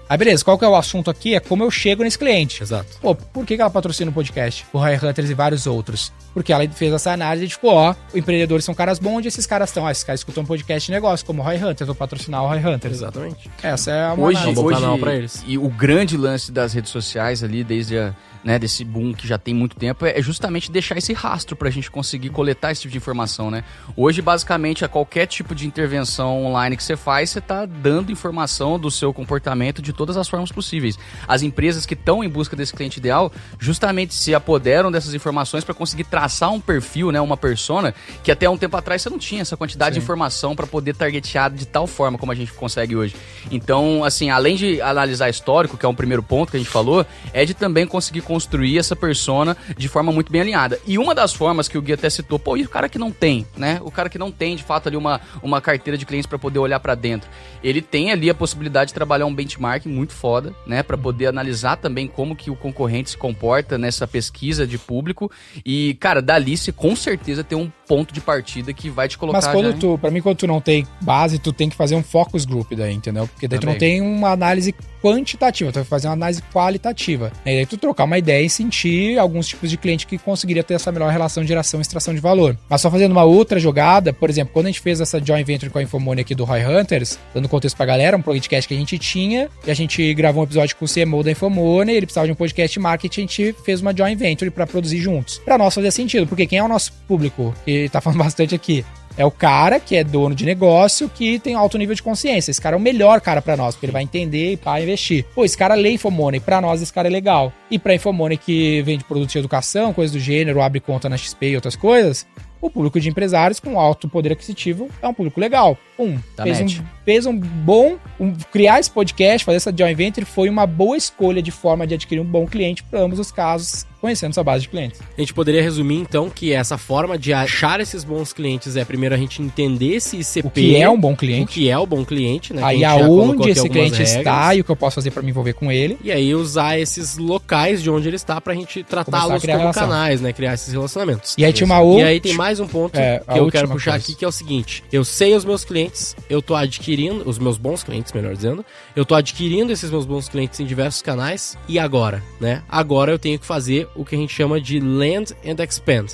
Aí, beleza, qual que é o assunto aqui? É como eu chego nesse cliente. Exato. Pô, por que ela patrocina o podcast? O Roy Hunters e vários outros. Porque ela fez essa análise e ficou, ó, empreendedores são caras bons, onde esses caras estão? Esses caras escutam um podcast de negócio, como o Roy Hunters, vou patrocinar o Roy Hunters. Exatamente. Essa é a Hoje, um bom canal pra eles. E o grande lance das redes sociais ali, desde desse boom que já tem muito tempo, é justamente deixar esse rastro pra gente conseguir coletar esse tipo de informação, né? Hoje, basicamente, a qualquer tipo de intervenção online que você faz, você tá dando informação do seu comportamento de todas as formas possíveis. As empresas que estão em busca desse cliente ideal, justamente se apoderam dessas informações para conseguir traçar um perfil, né, uma persona, que até um tempo atrás você não tinha essa quantidade de informação para poder targetear de tal forma como a gente consegue hoje. Então, assim, além de analisar histórico, que é um primeiro ponto que a gente falou, é de também conseguir construir essa persona de forma muito bem alinhada. E uma das formas que o Gui até citou, pô, e o cara que não tem, né? O cara que não tem, de fato, ali uma carteira de clientes para poder olhar para dentro. Ele tem ali a possibilidade de trabalhar um benchmark muito foda, né? Para poder analisar também como que o concorrente se comporta nessa pesquisa de público. E, cara, dali você com certeza tem um ponto de partida que vai te colocar. Mas quando tu não tem base, tu tem que fazer um focus group daí, entendeu? Porque daí Também. tu não tem uma análise quantitativa, tu vai fazer uma análise qualitativa. E aí tu trocar uma ideia e sentir alguns tipos de cliente que conseguiria ter essa melhor relação de geração e extração de valor. Mas só fazendo uma outra jogada, por exemplo, quando a gente fez essa joint venture com a Infomoney aqui do Roy Hunters, dando contexto pra galera, um podcast que a gente tinha, e a gente gravou um episódio com o CMO da Infomoney, ele precisava de um podcast marketing, a gente fez uma joint venture pra produzir juntos. Pra nós fazia sentido, porque quem é o nosso público, que tá falando bastante aqui, é o cara que é dono de negócio, que tem alto nível de consciência. Esse cara é o melhor cara pra nós, porque ele vai entender e pá, investir. Pô, esse cara lê Infomoney, pra nós esse cara é legal. E pra Infomoney que vende produtos de educação, coisas do gênero, abre conta na XP e outras coisas, o público de empresários com alto poder aquisitivo é um público legal. Criar esse podcast, fazer essa joint venture foi uma boa escolha de forma de adquirir um bom cliente para ambos os casos, conhecendo sua base de clientes. A gente poderia resumir, então, que essa forma de achar esses bons clientes é, primeiro, a gente entender esse ICP. O que é um bom cliente. O que é o bom cliente, né? Aí aonde esse cliente está e o que eu posso fazer para me envolver com ele. E aí usar esses locais de onde ele está pra gente tratá-los como canais, né? Criar esses relacionamentos. E aí tinha uma outra... E aí tem mais um ponto que eu quero puxar aqui, que é o seguinte. Eu sei os meus clientes, eu tô adquirindo, os meus bons clientes, melhor dizendo, eu tô adquirindo esses meus bons clientes em diversos canais, e agora, né? Agora eu tenho que fazer o que a gente chama de land and expand,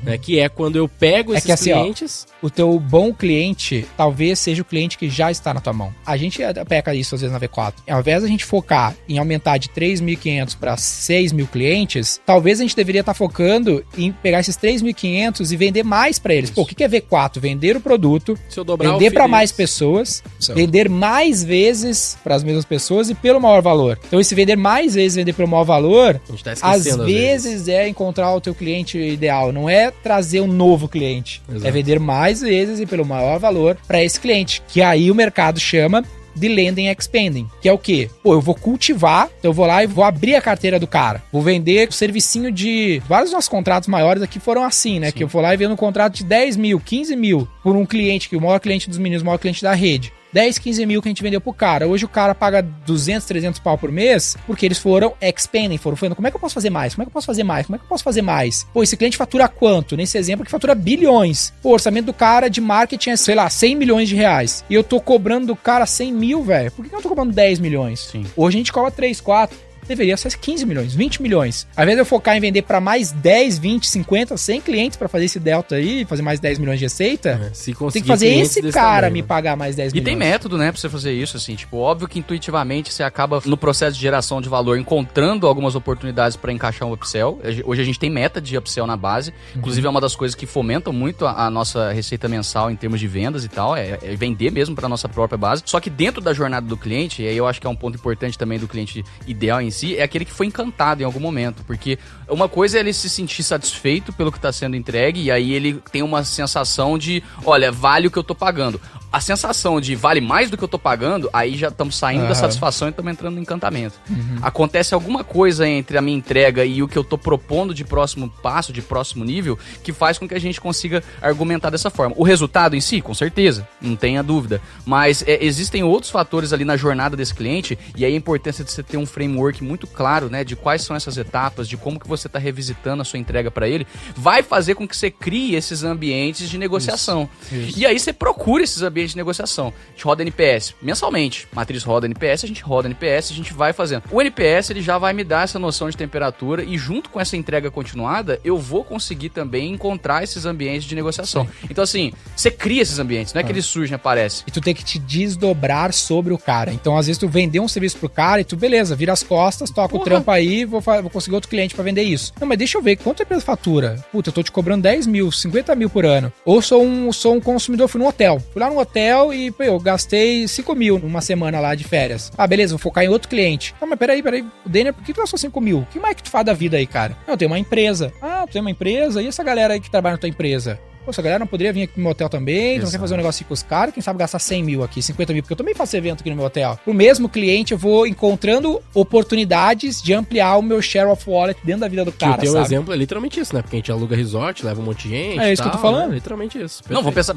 né? Que é quando eu pego esses clientes... Ó, o teu bom cliente talvez seja o cliente que já está na tua mão. A gente peca isso às vezes na V4. Ao invés de a gente focar em aumentar de 3.500 para 6.000 clientes, talvez a gente deveria estar focando em pegar esses 3.500 e vender mais para eles. Pô, o que é V4? Vender o produto, vender para mais pessoas, vender mais vezes para as mesmas pessoas e pelo maior valor. Então, esse vender mais vezes, vender pelo maior valor, a gente tá às vezes é encontrar o teu cliente ideal. Não é trazer um novo cliente. Exato. É vender mais vezes e pelo maior valor para esse cliente, que aí o mercado chama de Landing and Expanding, que é o quê? Pô, eu vou cultivar, então eu vou lá e vou abrir a carteira do cara. Vou vender o servicinho de... Vários dos nossos contratos maiores aqui foram assim, né? Sim. Que eu vou lá e vendo um contrato de 10 mil, 15 mil por um cliente, que o maior cliente dos meninos, o maior cliente da rede. 10, 15 mil que a gente vendeu pro cara. Hoje o cara paga 200, 300 pau por mês, porque eles foram expanding, foram falando, como é que eu posso fazer mais? Como é que eu posso fazer mais? Como é que eu posso fazer mais? Pô, esse cliente fatura quanto? Nesse exemplo que fatura bilhões. Pô, o orçamento do cara de marketing é, sei lá, 100 milhões de reais. E eu tô cobrando do cara 100 mil, velho. Por que eu não tô cobrando 10 milhões? Sim. Hoje a gente cobra 3, 4. deveria ser 15 milhões, 20 milhões. Ao invés de eu focar em vender para mais 10, 20, 50, 100 clientes para fazer esse delta aí, fazer mais 10 milhões de receita, tem que fazer esse cara me pagar mais 10 milhões. E tem método, né, pra você fazer isso, assim, tipo, óbvio que intuitivamente você acaba no processo de geração de valor encontrando algumas oportunidades para encaixar um upsell. Hoje a gente tem meta de upsell na base, inclusive é uma das coisas que fomentam muito a nossa receita mensal em termos de vendas e tal, é vender mesmo para nossa própria base. Só que dentro da jornada do cliente, e aí eu acho que é um ponto importante também do cliente ideal em si, é aquele que foi encantado em algum momento, porque uma coisa é ele se sentir satisfeito pelo que está sendo entregue, e aí ele tem uma sensação de, olha, vale o que eu tô pagando. A sensação de vale mais do que eu tô pagando, aí já estamos saindo da satisfação e estamos entrando no encantamento. Acontece alguma coisa entre a minha entrega e o que eu tô propondo de próximo passo, de próximo nível, que faz com que a gente consiga argumentar dessa forma. O resultado em si, com certeza, não tenha dúvida. Mas existem outros fatores ali na jornada desse cliente, e aí a importância de você ter um framework muito claro, né, de quais são essas etapas, de como que você está revisitando a sua entrega para ele, vai fazer com que você crie esses ambientes de negociação. Isso. E aí você procura esses ambientes de negociação. A gente roda NPS mensalmente. Matriz roda NPS, a gente roda NPS, a gente vai fazendo. O NPS, ele já vai me dar essa noção de temperatura e junto com essa entrega continuada, eu vou conseguir também encontrar esses ambientes de negociação. Sim. Então, assim, você cria esses ambientes, não é que eles surgem e aparecem. E tu tem que te desdobrar sobre o cara. Então, às vezes, tu vendeu um serviço pro cara e tu, beleza, vira as costas, toca o trampo aí, vou conseguir outro cliente pra vender isso. Não, mas deixa eu ver, quanto a empresa fatura? Puta, eu tô te cobrando 10 mil, 50 mil por ano. Ou sou um consumidor, fui num hotel. Fui lá no hotel e, pô, eu gastei 5 mil numa semana lá de férias. Ah, beleza, vou focar em outro cliente. Não, mas peraí, Daniel, por que tu gastou 5 mil? O que mais que tu faz da vida aí, cara? Não, eu tenho uma empresa. Ah, tu tem uma empresa? E essa galera aí que trabalha na tua empresa? Pô, essa galera não poderia vir aqui no meu hotel também, então quer fazer um negócio com os caras, quem sabe gastar 100 mil aqui, 50 mil, porque eu também faço evento aqui no meu hotel. Pro mesmo cliente, eu vou encontrando oportunidades de ampliar o meu share of wallet dentro da vida do cara, sabe? O exemplo é literalmente isso, né? Porque a gente aluga resort, leva um monte de gente. É isso que eu tô falando. Né? Literalmente isso. Perfeito. Não, vamos pensar,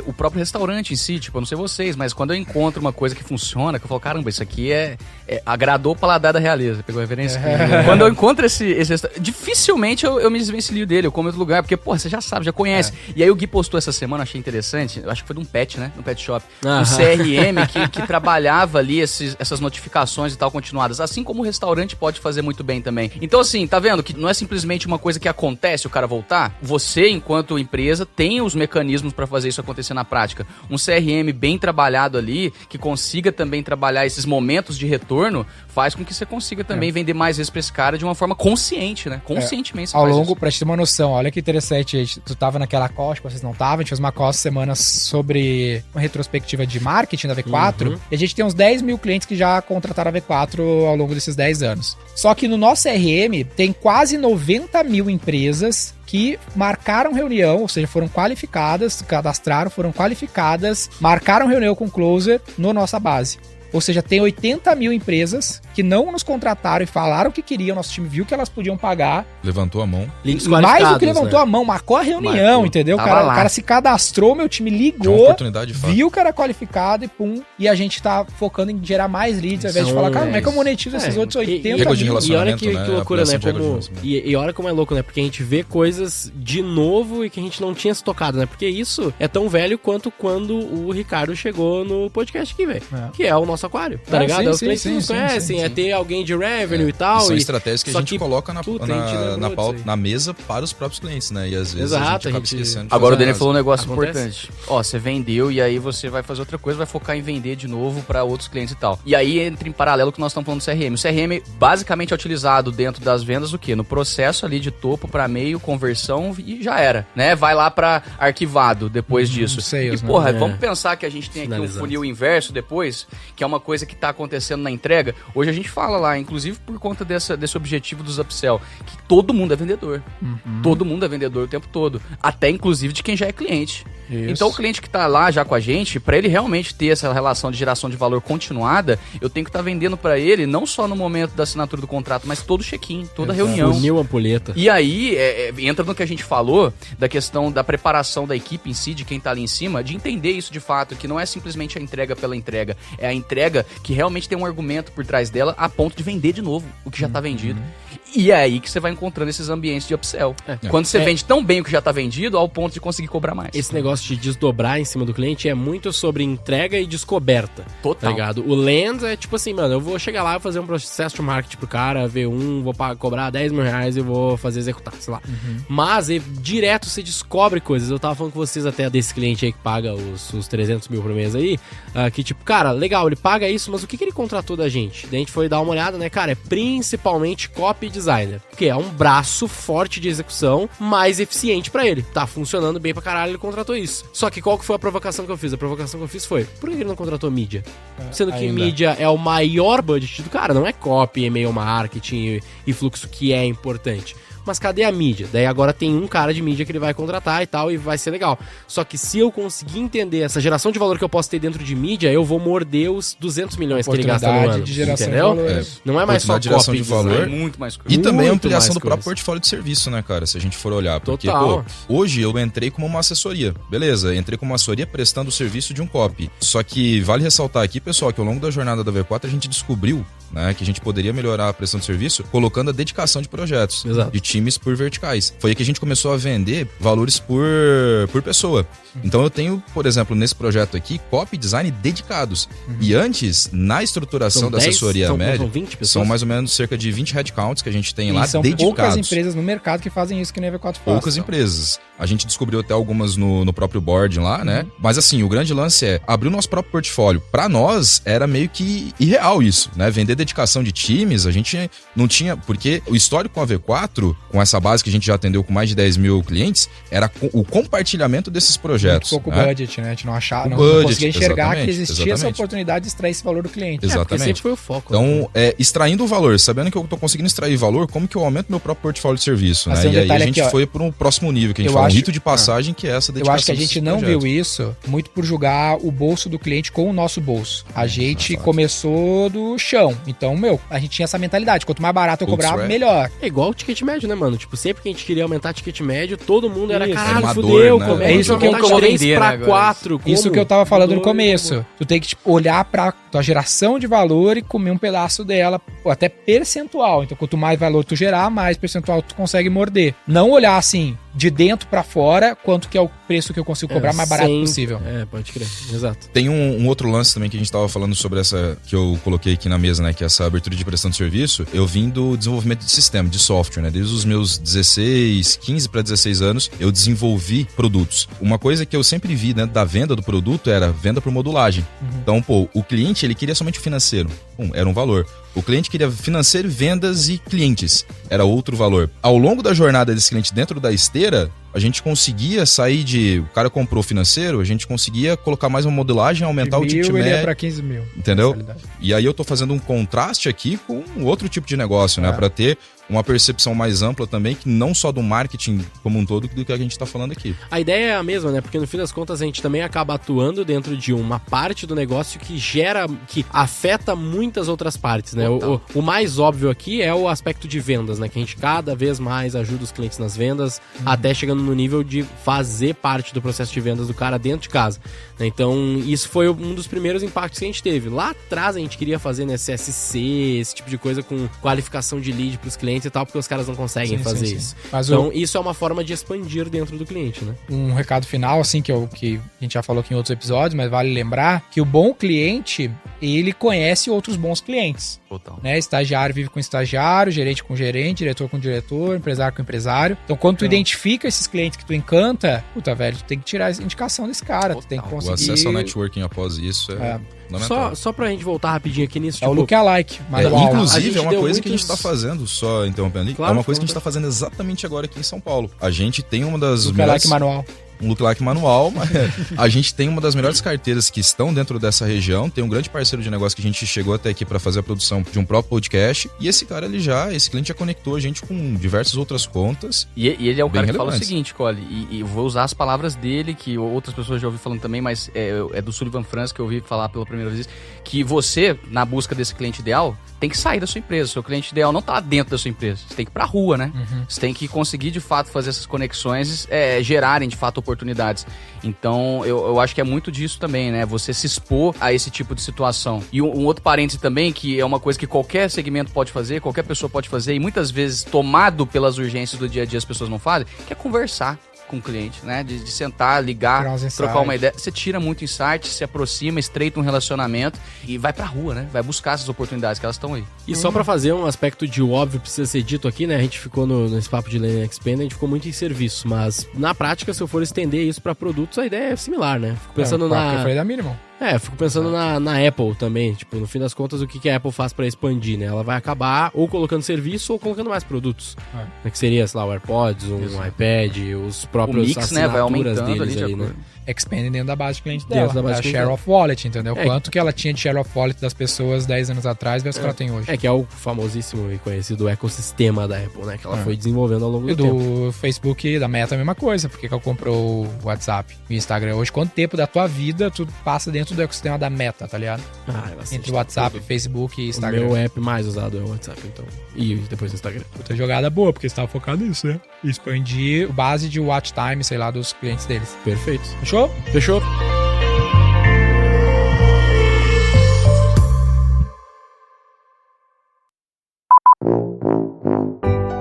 o próprio restaurante em si, tipo, eu não sei vocês, mas quando eu encontro uma coisa que funciona, que eu falo, caramba, isso aqui agradou o paladar da realeza, pegou a referência? Quando eu encontro esse restaurante, dificilmente eu me desvencilio dele, eu como em outro lugar, porque, pô, você já sabe, já conhece. E aí o Gui postou essa semana, achei interessante, eu acho que foi de um pet, né? Um pet shop. Um CRM que trabalhava ali essas notificações e tal continuadas, assim como o restaurante pode fazer muito bem também. Então, assim, tá vendo que não é simplesmente uma coisa que acontece o cara voltar? Você, enquanto empresa, tem os mecanismos para fazer isso acontecer na prática. Um CRM bem trabalhado ali, que consiga também trabalhar esses momentos de retorno, faz com que você consiga também vender mais vezes pra esse cara de uma forma consciente, né? Conscientemente você ao faz longo, isso. Pra te ter uma noção, olha que interessante, tu tava naquela call, acho que vocês não estavam, a gente fez uma call essa semana sobre uma retrospectiva de marketing da V4, e a gente tem uns 10 mil clientes que já contrataram a V4 ao longo desses 10 anos. Só que no nosso CRM tem quase 90 mil empresas que marcaram reunião, ou seja, foram qualificadas, cadastraram, foram qualificadas, marcaram reunião com o Closer na nossa base. Ou seja, tem 80 mil empresas que não nos contrataram e falaram o que queriam, nosso time viu que elas podiam pagar. Levantou a mão. Mais do que levantou a mão, marcou a reunião, entendeu? O cara se cadastrou, meu time ligou, viu que era qualificado e pum. E a gente tá focando em gerar mais leads, ao invés de falar, cara, como é que eu monetizo esses outros 80 mil? E olha que loucura, né? E olha como é louco, né? Porque a gente vê coisas de novo e que a gente não tinha se tocado, né? Porque isso é tão velho quanto quando o Ricardo chegou no podcast aqui, velho. Que é o nosso aquário, tá ligado? Os clientes nos conhecem, é ter alguém de revenue e tal. São estratégias que a gente coloca na mesa para os próprios clientes, né? E às vezes a gente acaba esquecendo. Agora o Daniel falou um negócio importante. Ó, você vendeu e aí você vai fazer outra coisa, vai focar em vender de novo para outros clientes e tal. E aí entra em paralelo que nós estamos falando do CRM. O CRM basicamente é utilizado dentro das vendas o quê? No processo ali de topo para meio, conversão e já era, né? Vai lá para arquivado depois disso. E porra, vamos pensar que a gente tem aqui um funil inverso depois, que é uma coisa que tá acontecendo na entrega. Hoje a gente fala lá, inclusive por conta desse objetivo dos upsell, que todo mundo é vendedor. Todo mundo é vendedor o tempo todo. Até inclusive de quem já é cliente. Isso. Então o cliente que tá lá já com a gente, para ele realmente ter essa relação de geração de valor continuada, eu tenho que estar vendendo para ele não só no momento da assinatura do contrato, mas todo check-in, toda reunião. Funil ampulheta. E aí entra no que a gente falou da questão da preparação da equipe em si, de quem tá ali em cima, de entender isso de fato, que não é simplesmente a entrega pela entrega, é a entrega que realmente tem um argumento por trás dela a ponto de vender de novo o que já tá vendido. E é aí que você vai encontrando esses ambientes de upsell. Quando você vende tão bem o que já tá vendido, ao ponto de conseguir cobrar mais. Esse negócio de desdobrar em cima do cliente é muito sobre entrega e descoberta. Total. Tá ligado? O Land é tipo assim, mano, eu vou chegar lá e fazer um processo de marketing pro cara, V1, vou cobrar 10 mil reais e vou fazer executar, sei lá. Mas direto você descobre coisas. Eu tava falando com vocês até desse cliente aí que paga os 300 mil por mês aí, que tipo, cara, legal, ele paga isso, mas o que ele contratou da gente? Daí a gente foi dar uma olhada, né, cara, é principalmente copy designer, que é um braço forte de execução mais eficiente pra ele. Tá funcionando bem pra caralho, ele contratou isso. Só que qual que foi a provocação que eu fiz? A provocação que eu fiz foi, por que ele não contratou mídia? Sendo que mídia é o maior budget do cara, não é copy, e-mail marketing e fluxo que é importante. Mas cadê a mídia? Daí agora tem um cara de mídia que ele vai contratar e tal, e vai ser legal. Só que se eu conseguir entender essa geração de valor que eu posso ter dentro de mídia, eu vou morder os 200 milhões que ele gasta no ano. De geração entendeu? de valor. Não é mais só geração copy de valor. É muito mais coisa. E também a Muito ampliação mais do próprio coisa. portfólio de serviço, né, cara? Se a gente for olhar. Porque, Total. hoje eu entrei como uma assessoria. Beleza, entrei como uma assessoria prestando o serviço de um copy. Só que vale ressaltar aqui, pessoal, que ao longo da jornada da V4 a gente descobriu, né, que a gente poderia melhorar a prestação de serviço colocando a dedicação de projetos. Exato. De times por verticais. Foi aí que a gente começou a vender valores por pessoa. Então eu tenho, por exemplo, nesse projeto aqui, copy design dedicados. E antes, na estruturação São da 10, assessoria média, são 20 pessoas? são mais ou menos cerca de 20 headcounts que a gente tem E lá são dedicados. poucas empresas no mercado que fazem isso que nem a V4 faz. Poucas empresas. A gente descobriu até algumas no próprio board lá, né? Mas assim, o grande lance é abrir o nosso próprio portfólio. Pra nós, era meio que irreal isso, né? Vender dedicação de times, a gente não tinha... Porque o histórico com a V4, com essa base que a gente já atendeu com mais de 10 mil clientes, era o compartilhamento desses projetos. Muito pouco né? budget, né? A gente não achava, não budget, conseguia enxergar que existia essa exatamente. oportunidade de extrair esse valor do cliente. Porque Exatamente. sempre foi o foco. Então, extraindo o valor, sabendo que eu tô conseguindo extrair valor, como que eu aumento meu próprio portfólio de serviço, Mas né? tem um E aí a detalhe gente aqui, ó. foi para um próximo nível, que a gente Eu fala um acho- rito de passagem, que é essa Eu dedicação acho que a gente desses não projetos. viu isso muito por julgar o bolso do cliente com o nosso bolso. A gente exato. começou do chão. Então, a gente tinha essa mentalidade. Quanto mais barato eu cobrar, Bootstrap. melhor. É igual o ticket médio, né, mano? Tipo, sempre que a gente queria aumentar ticket médio, todo mundo era, Isso. caralho, Animador, fudeu, né? como É isso que eu aumentar vou de 3 vender, pra né, agora? 4. Isso que eu tava falando no Mudou, começo. Tu tem que olhar pra tua geração de valor e comer um pedaço dela, até percentual. Então, quanto mais valor tu gerar, mais percentual tu consegue morder. Não olhar assim, de dentro pra fora, quanto que é o preço que eu consigo cobrar mais barato possível. É, pode crer. Exato. Tem um outro lance também que a gente tava falando sobre essa, que eu coloquei aqui na mesa, né? Que é essa abertura de prestação de serviço. Eu vim do desenvolvimento de sistema, de software, né? Desde os meus 15 para 16 anos, eu desenvolvi produtos. Uma coisa que eu sempre vi dentro da venda do produto era venda por modulagem. Então, o cliente, ele queria somente o financeiro. Era um valor. O cliente queria financeiro, vendas e clientes. Era outro valor. Ao longo da jornada desse cliente dentro da esteira, a gente conseguia sair de... O cara comprou financeiro, a gente conseguia colocar mais uma modulagem, aumentar o ticket ele ia médio. pra 15 mil. Entendeu? Mensalidade. E aí eu tô fazendo um contraste aqui com outro tipo de negócio, né? Pra ter uma percepção mais ampla também, que não só do marketing como um todo, do que a gente tá falando aqui. A ideia é a mesma, né? Porque no fim das contas a gente também acaba atuando dentro de uma parte do negócio que que afeta muitas outras partes, né? O mais óbvio aqui é o aspecto de vendas, né? Que a gente cada vez mais ajuda os clientes nas vendas, até chegando no nível de fazer parte do processo de vendas do cara dentro de casa, né? Então, isso foi um dos primeiros impactos que a gente teve. Lá atrás a gente queria fazer, né, CSC, esse tipo de coisa com qualificação de lead pros clientes e tal, porque os caras não conseguem Sim, fazer sim, sim. isso. Mas Então, isso é uma forma de expandir dentro do cliente, né? um recado final, assim, que a gente já falou aqui em outros episódios, mas vale lembrar que o bom cliente, ele conhece outros bons clientes. Total. Né? Estagiário vive com estagiário, gerente com gerente, diretor com diretor, empresário com empresário. Então, quando tu identifica esses clientes que tu encanta, puta, velho, tu tem que tirar a indicação desse cara, tu tem que O conseguir... acesso ao networking após isso é fundamental. Só pra gente voltar rapidinho aqui nisso, É o lookalike, É, manual. A inclusive, gente é uma deu coisa que a gente muitos- tá fazendo, só interrompendo ali, Claro, é uma coisa que a claro. gente tá fazendo exatamente agora aqui em São Paulo. A gente tem uma das Lookalike manual. um lookalike manual, mas a gente tem uma das melhores carteiras que estão dentro dessa região, tem um grande parceiro de negócio que a gente chegou até aqui para fazer a produção de um próprio podcast, e esse cara, esse cliente já conectou a gente com diversas outras contas. E ele é o Bem cara que fala o relevantes. seguinte, Cole, e eu vou usar as palavras dele, que outras pessoas já ouviram falando também, mas é do Sullivan Franz que eu ouvi falar pela primeira vez, que você, na busca desse cliente ideal, tem que sair da sua empresa. O seu cliente ideal não tá dentro da sua empresa. Você tem que ir pra rua, né? Você tem que conseguir, de fato, fazer essas conexões gerarem, de fato, oportunidades. Então, eu acho que é muito disso também, né? Você se expor a esse tipo de situação. E um outro parêntese também, que é uma coisa que qualquer segmento pode fazer, qualquer pessoa pode fazer, e muitas vezes, tomado pelas urgências do dia a dia, as pessoas não fazem, que é conversar com o cliente, né? De sentar, ligar, trocar uma ideia. Você tira muito insight, se aproxima, estreita um relacionamento e vai pra rua, né? Vai buscar essas oportunidades que elas estão aí. E só pra fazer um aspecto de óbvio, precisa ser dito aqui, né? A gente ficou nesse papo de Land and Expand, a gente ficou muito em serviço, mas na prática, se eu for estender isso pra produtos, a ideia é similar, né? Fico pensando que eu falei da Minimal. Fico pensando na Apple também. Tipo, no fim das contas, o que a Apple faz pra expandir, né? Ela vai acabar ou colocando serviço ou colocando mais produtos. Que seria, sei lá, o AirPods, um iPad, os próprios mix, né? Vai aumentando deles ali, né? Expanding dentro da base de cliente dela. Da share of wallet, entendeu? Quanto que ela tinha de share of wallet das pessoas 10 anos atrás versus o que ela tem hoje. Que é o famosíssimo e conhecido ecossistema da Apple, né? Que ela foi desenvolvendo ao longo do tempo. E do Facebook, da Meta, a mesma coisa. Por que ela comprou o WhatsApp e o Instagram? Hoje, quanto tempo da tua vida tu passa dentro do ecossistema da Meta, tá ligado? Entre o WhatsApp, Facebook e Instagram. O meu app mais usado é o WhatsApp, então. E depois o Instagram. Puta jogada boa, porque você tava focado nisso, né? Expandir base de watch time, sei lá, dos clientes deles. Perfeito. Fechou? Fechou.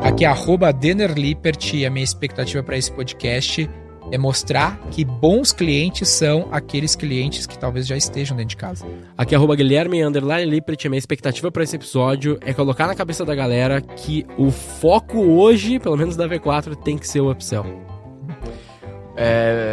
Aqui é @Dennerlippert e a minha expectativa para esse podcast é mostrar que bons clientes são aqueles clientes que talvez já estejam dentro de casa. Aqui é @Guilherme_Lippert, a minha expectativa para esse episódio é colocar na cabeça da galera que o foco hoje, pelo menos da V4, tem que ser o upsell.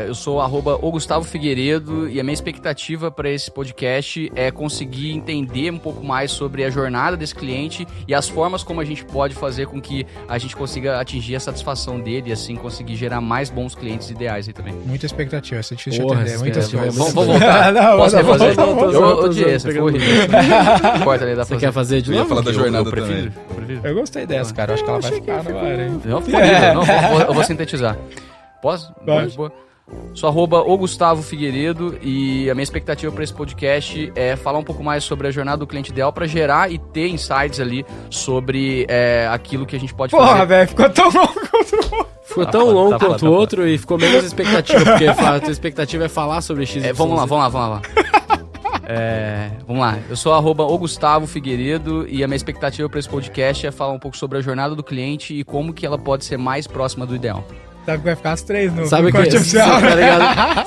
Eu sou @OGustavoFigueiredo e a minha expectativa para esse podcast é conseguir entender um pouco mais sobre a jornada desse cliente e as formas como a gente pode fazer com que a gente consiga atingir a satisfação dele e assim conseguir gerar mais bons clientes ideais aí também. Muita expectativa, isso é difícil de entender. Muita Vamos voltar. Posso refazer? Eu odiei essa, foi horrível. Corta ali, dá pra Você quer fazer de novo? Eu ia falar da jornada também. Eu gostei dessa, cara. Acho que ela vai ficar no ar, hein? Eu vou sintetizar. Posso? Boa. Sou @OGustavoFigueiredo e a minha expectativa para esse podcast é falar um pouco mais sobre a jornada do cliente ideal para gerar e ter insights ali sobre aquilo que a gente pode fazer. Porra, velho, ficou tão longo quanto o outro. Ficou tão longo quanto o outro e ficou menos expectativa, porque a tua expectativa é falar sobre X. Vamos lá. Vamos lá. Eu sou @OGustavoFigueiredo e a minha expectativa para esse podcast é falar um pouco sobre a jornada do cliente e como que ela pode ser mais próxima do ideal. Sabe que vai ficar as 3 no Sabe que você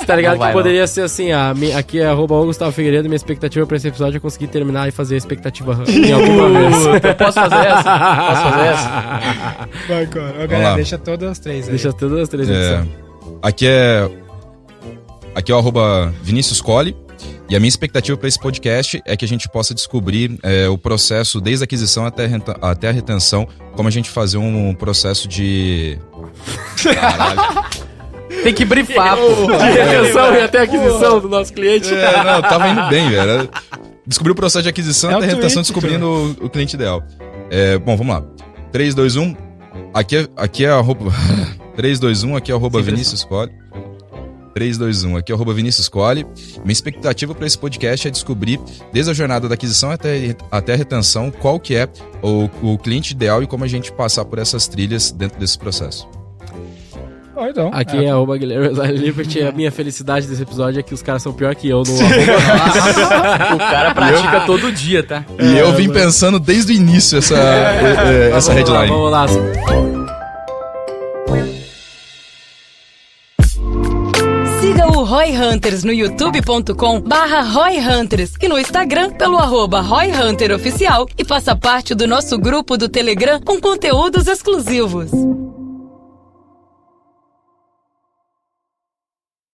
tá ligado que poderia ser assim, aqui é @OGustavoFigueiredo, minha expectativa pra esse episódio é conseguir terminar e fazer a expectativa em alguma vez. Eu posso fazer essa? Vai, cara. Galera, deixa todas as 3 aí. Deixa todas as 3 Aqui é o @Vinícius Colli. E a minha expectativa para esse podcast é que a gente possa descobrir o processo desde a aquisição até a retenção, como a gente fazer um processo de... Caralho. Tem que brifar, pô. De retenção e até a aquisição do nosso cliente. Não, tava indo bem, velho. Descobrir o processo de aquisição até a retenção, descobrindo o cliente ideal. Bom, vamos lá. 3, 2, 1. Aqui é arroba... 3, 2, 1, aqui é @Vinícius Colli. 3, 2, 1, aqui é @Vinícius Colli. Minha expectativa para esse podcast é descobrir, desde a jornada da aquisição até a retenção, qual que é o cliente ideal e como a gente passar por essas trilhas dentro desse processo. Então, aqui é @Guilherme_Lippert e a minha felicidade desse episódio é que os caras são pior que eu no O cara pratica todo dia, tá? E eu vim pensando desde o início essa headline. Vamos lá. Siga o Roy Hunters no youtube.com/Roy Hunters e no Instagram pelo @Roy Hunter Oficial e faça parte do nosso grupo do Telegram com conteúdos exclusivos.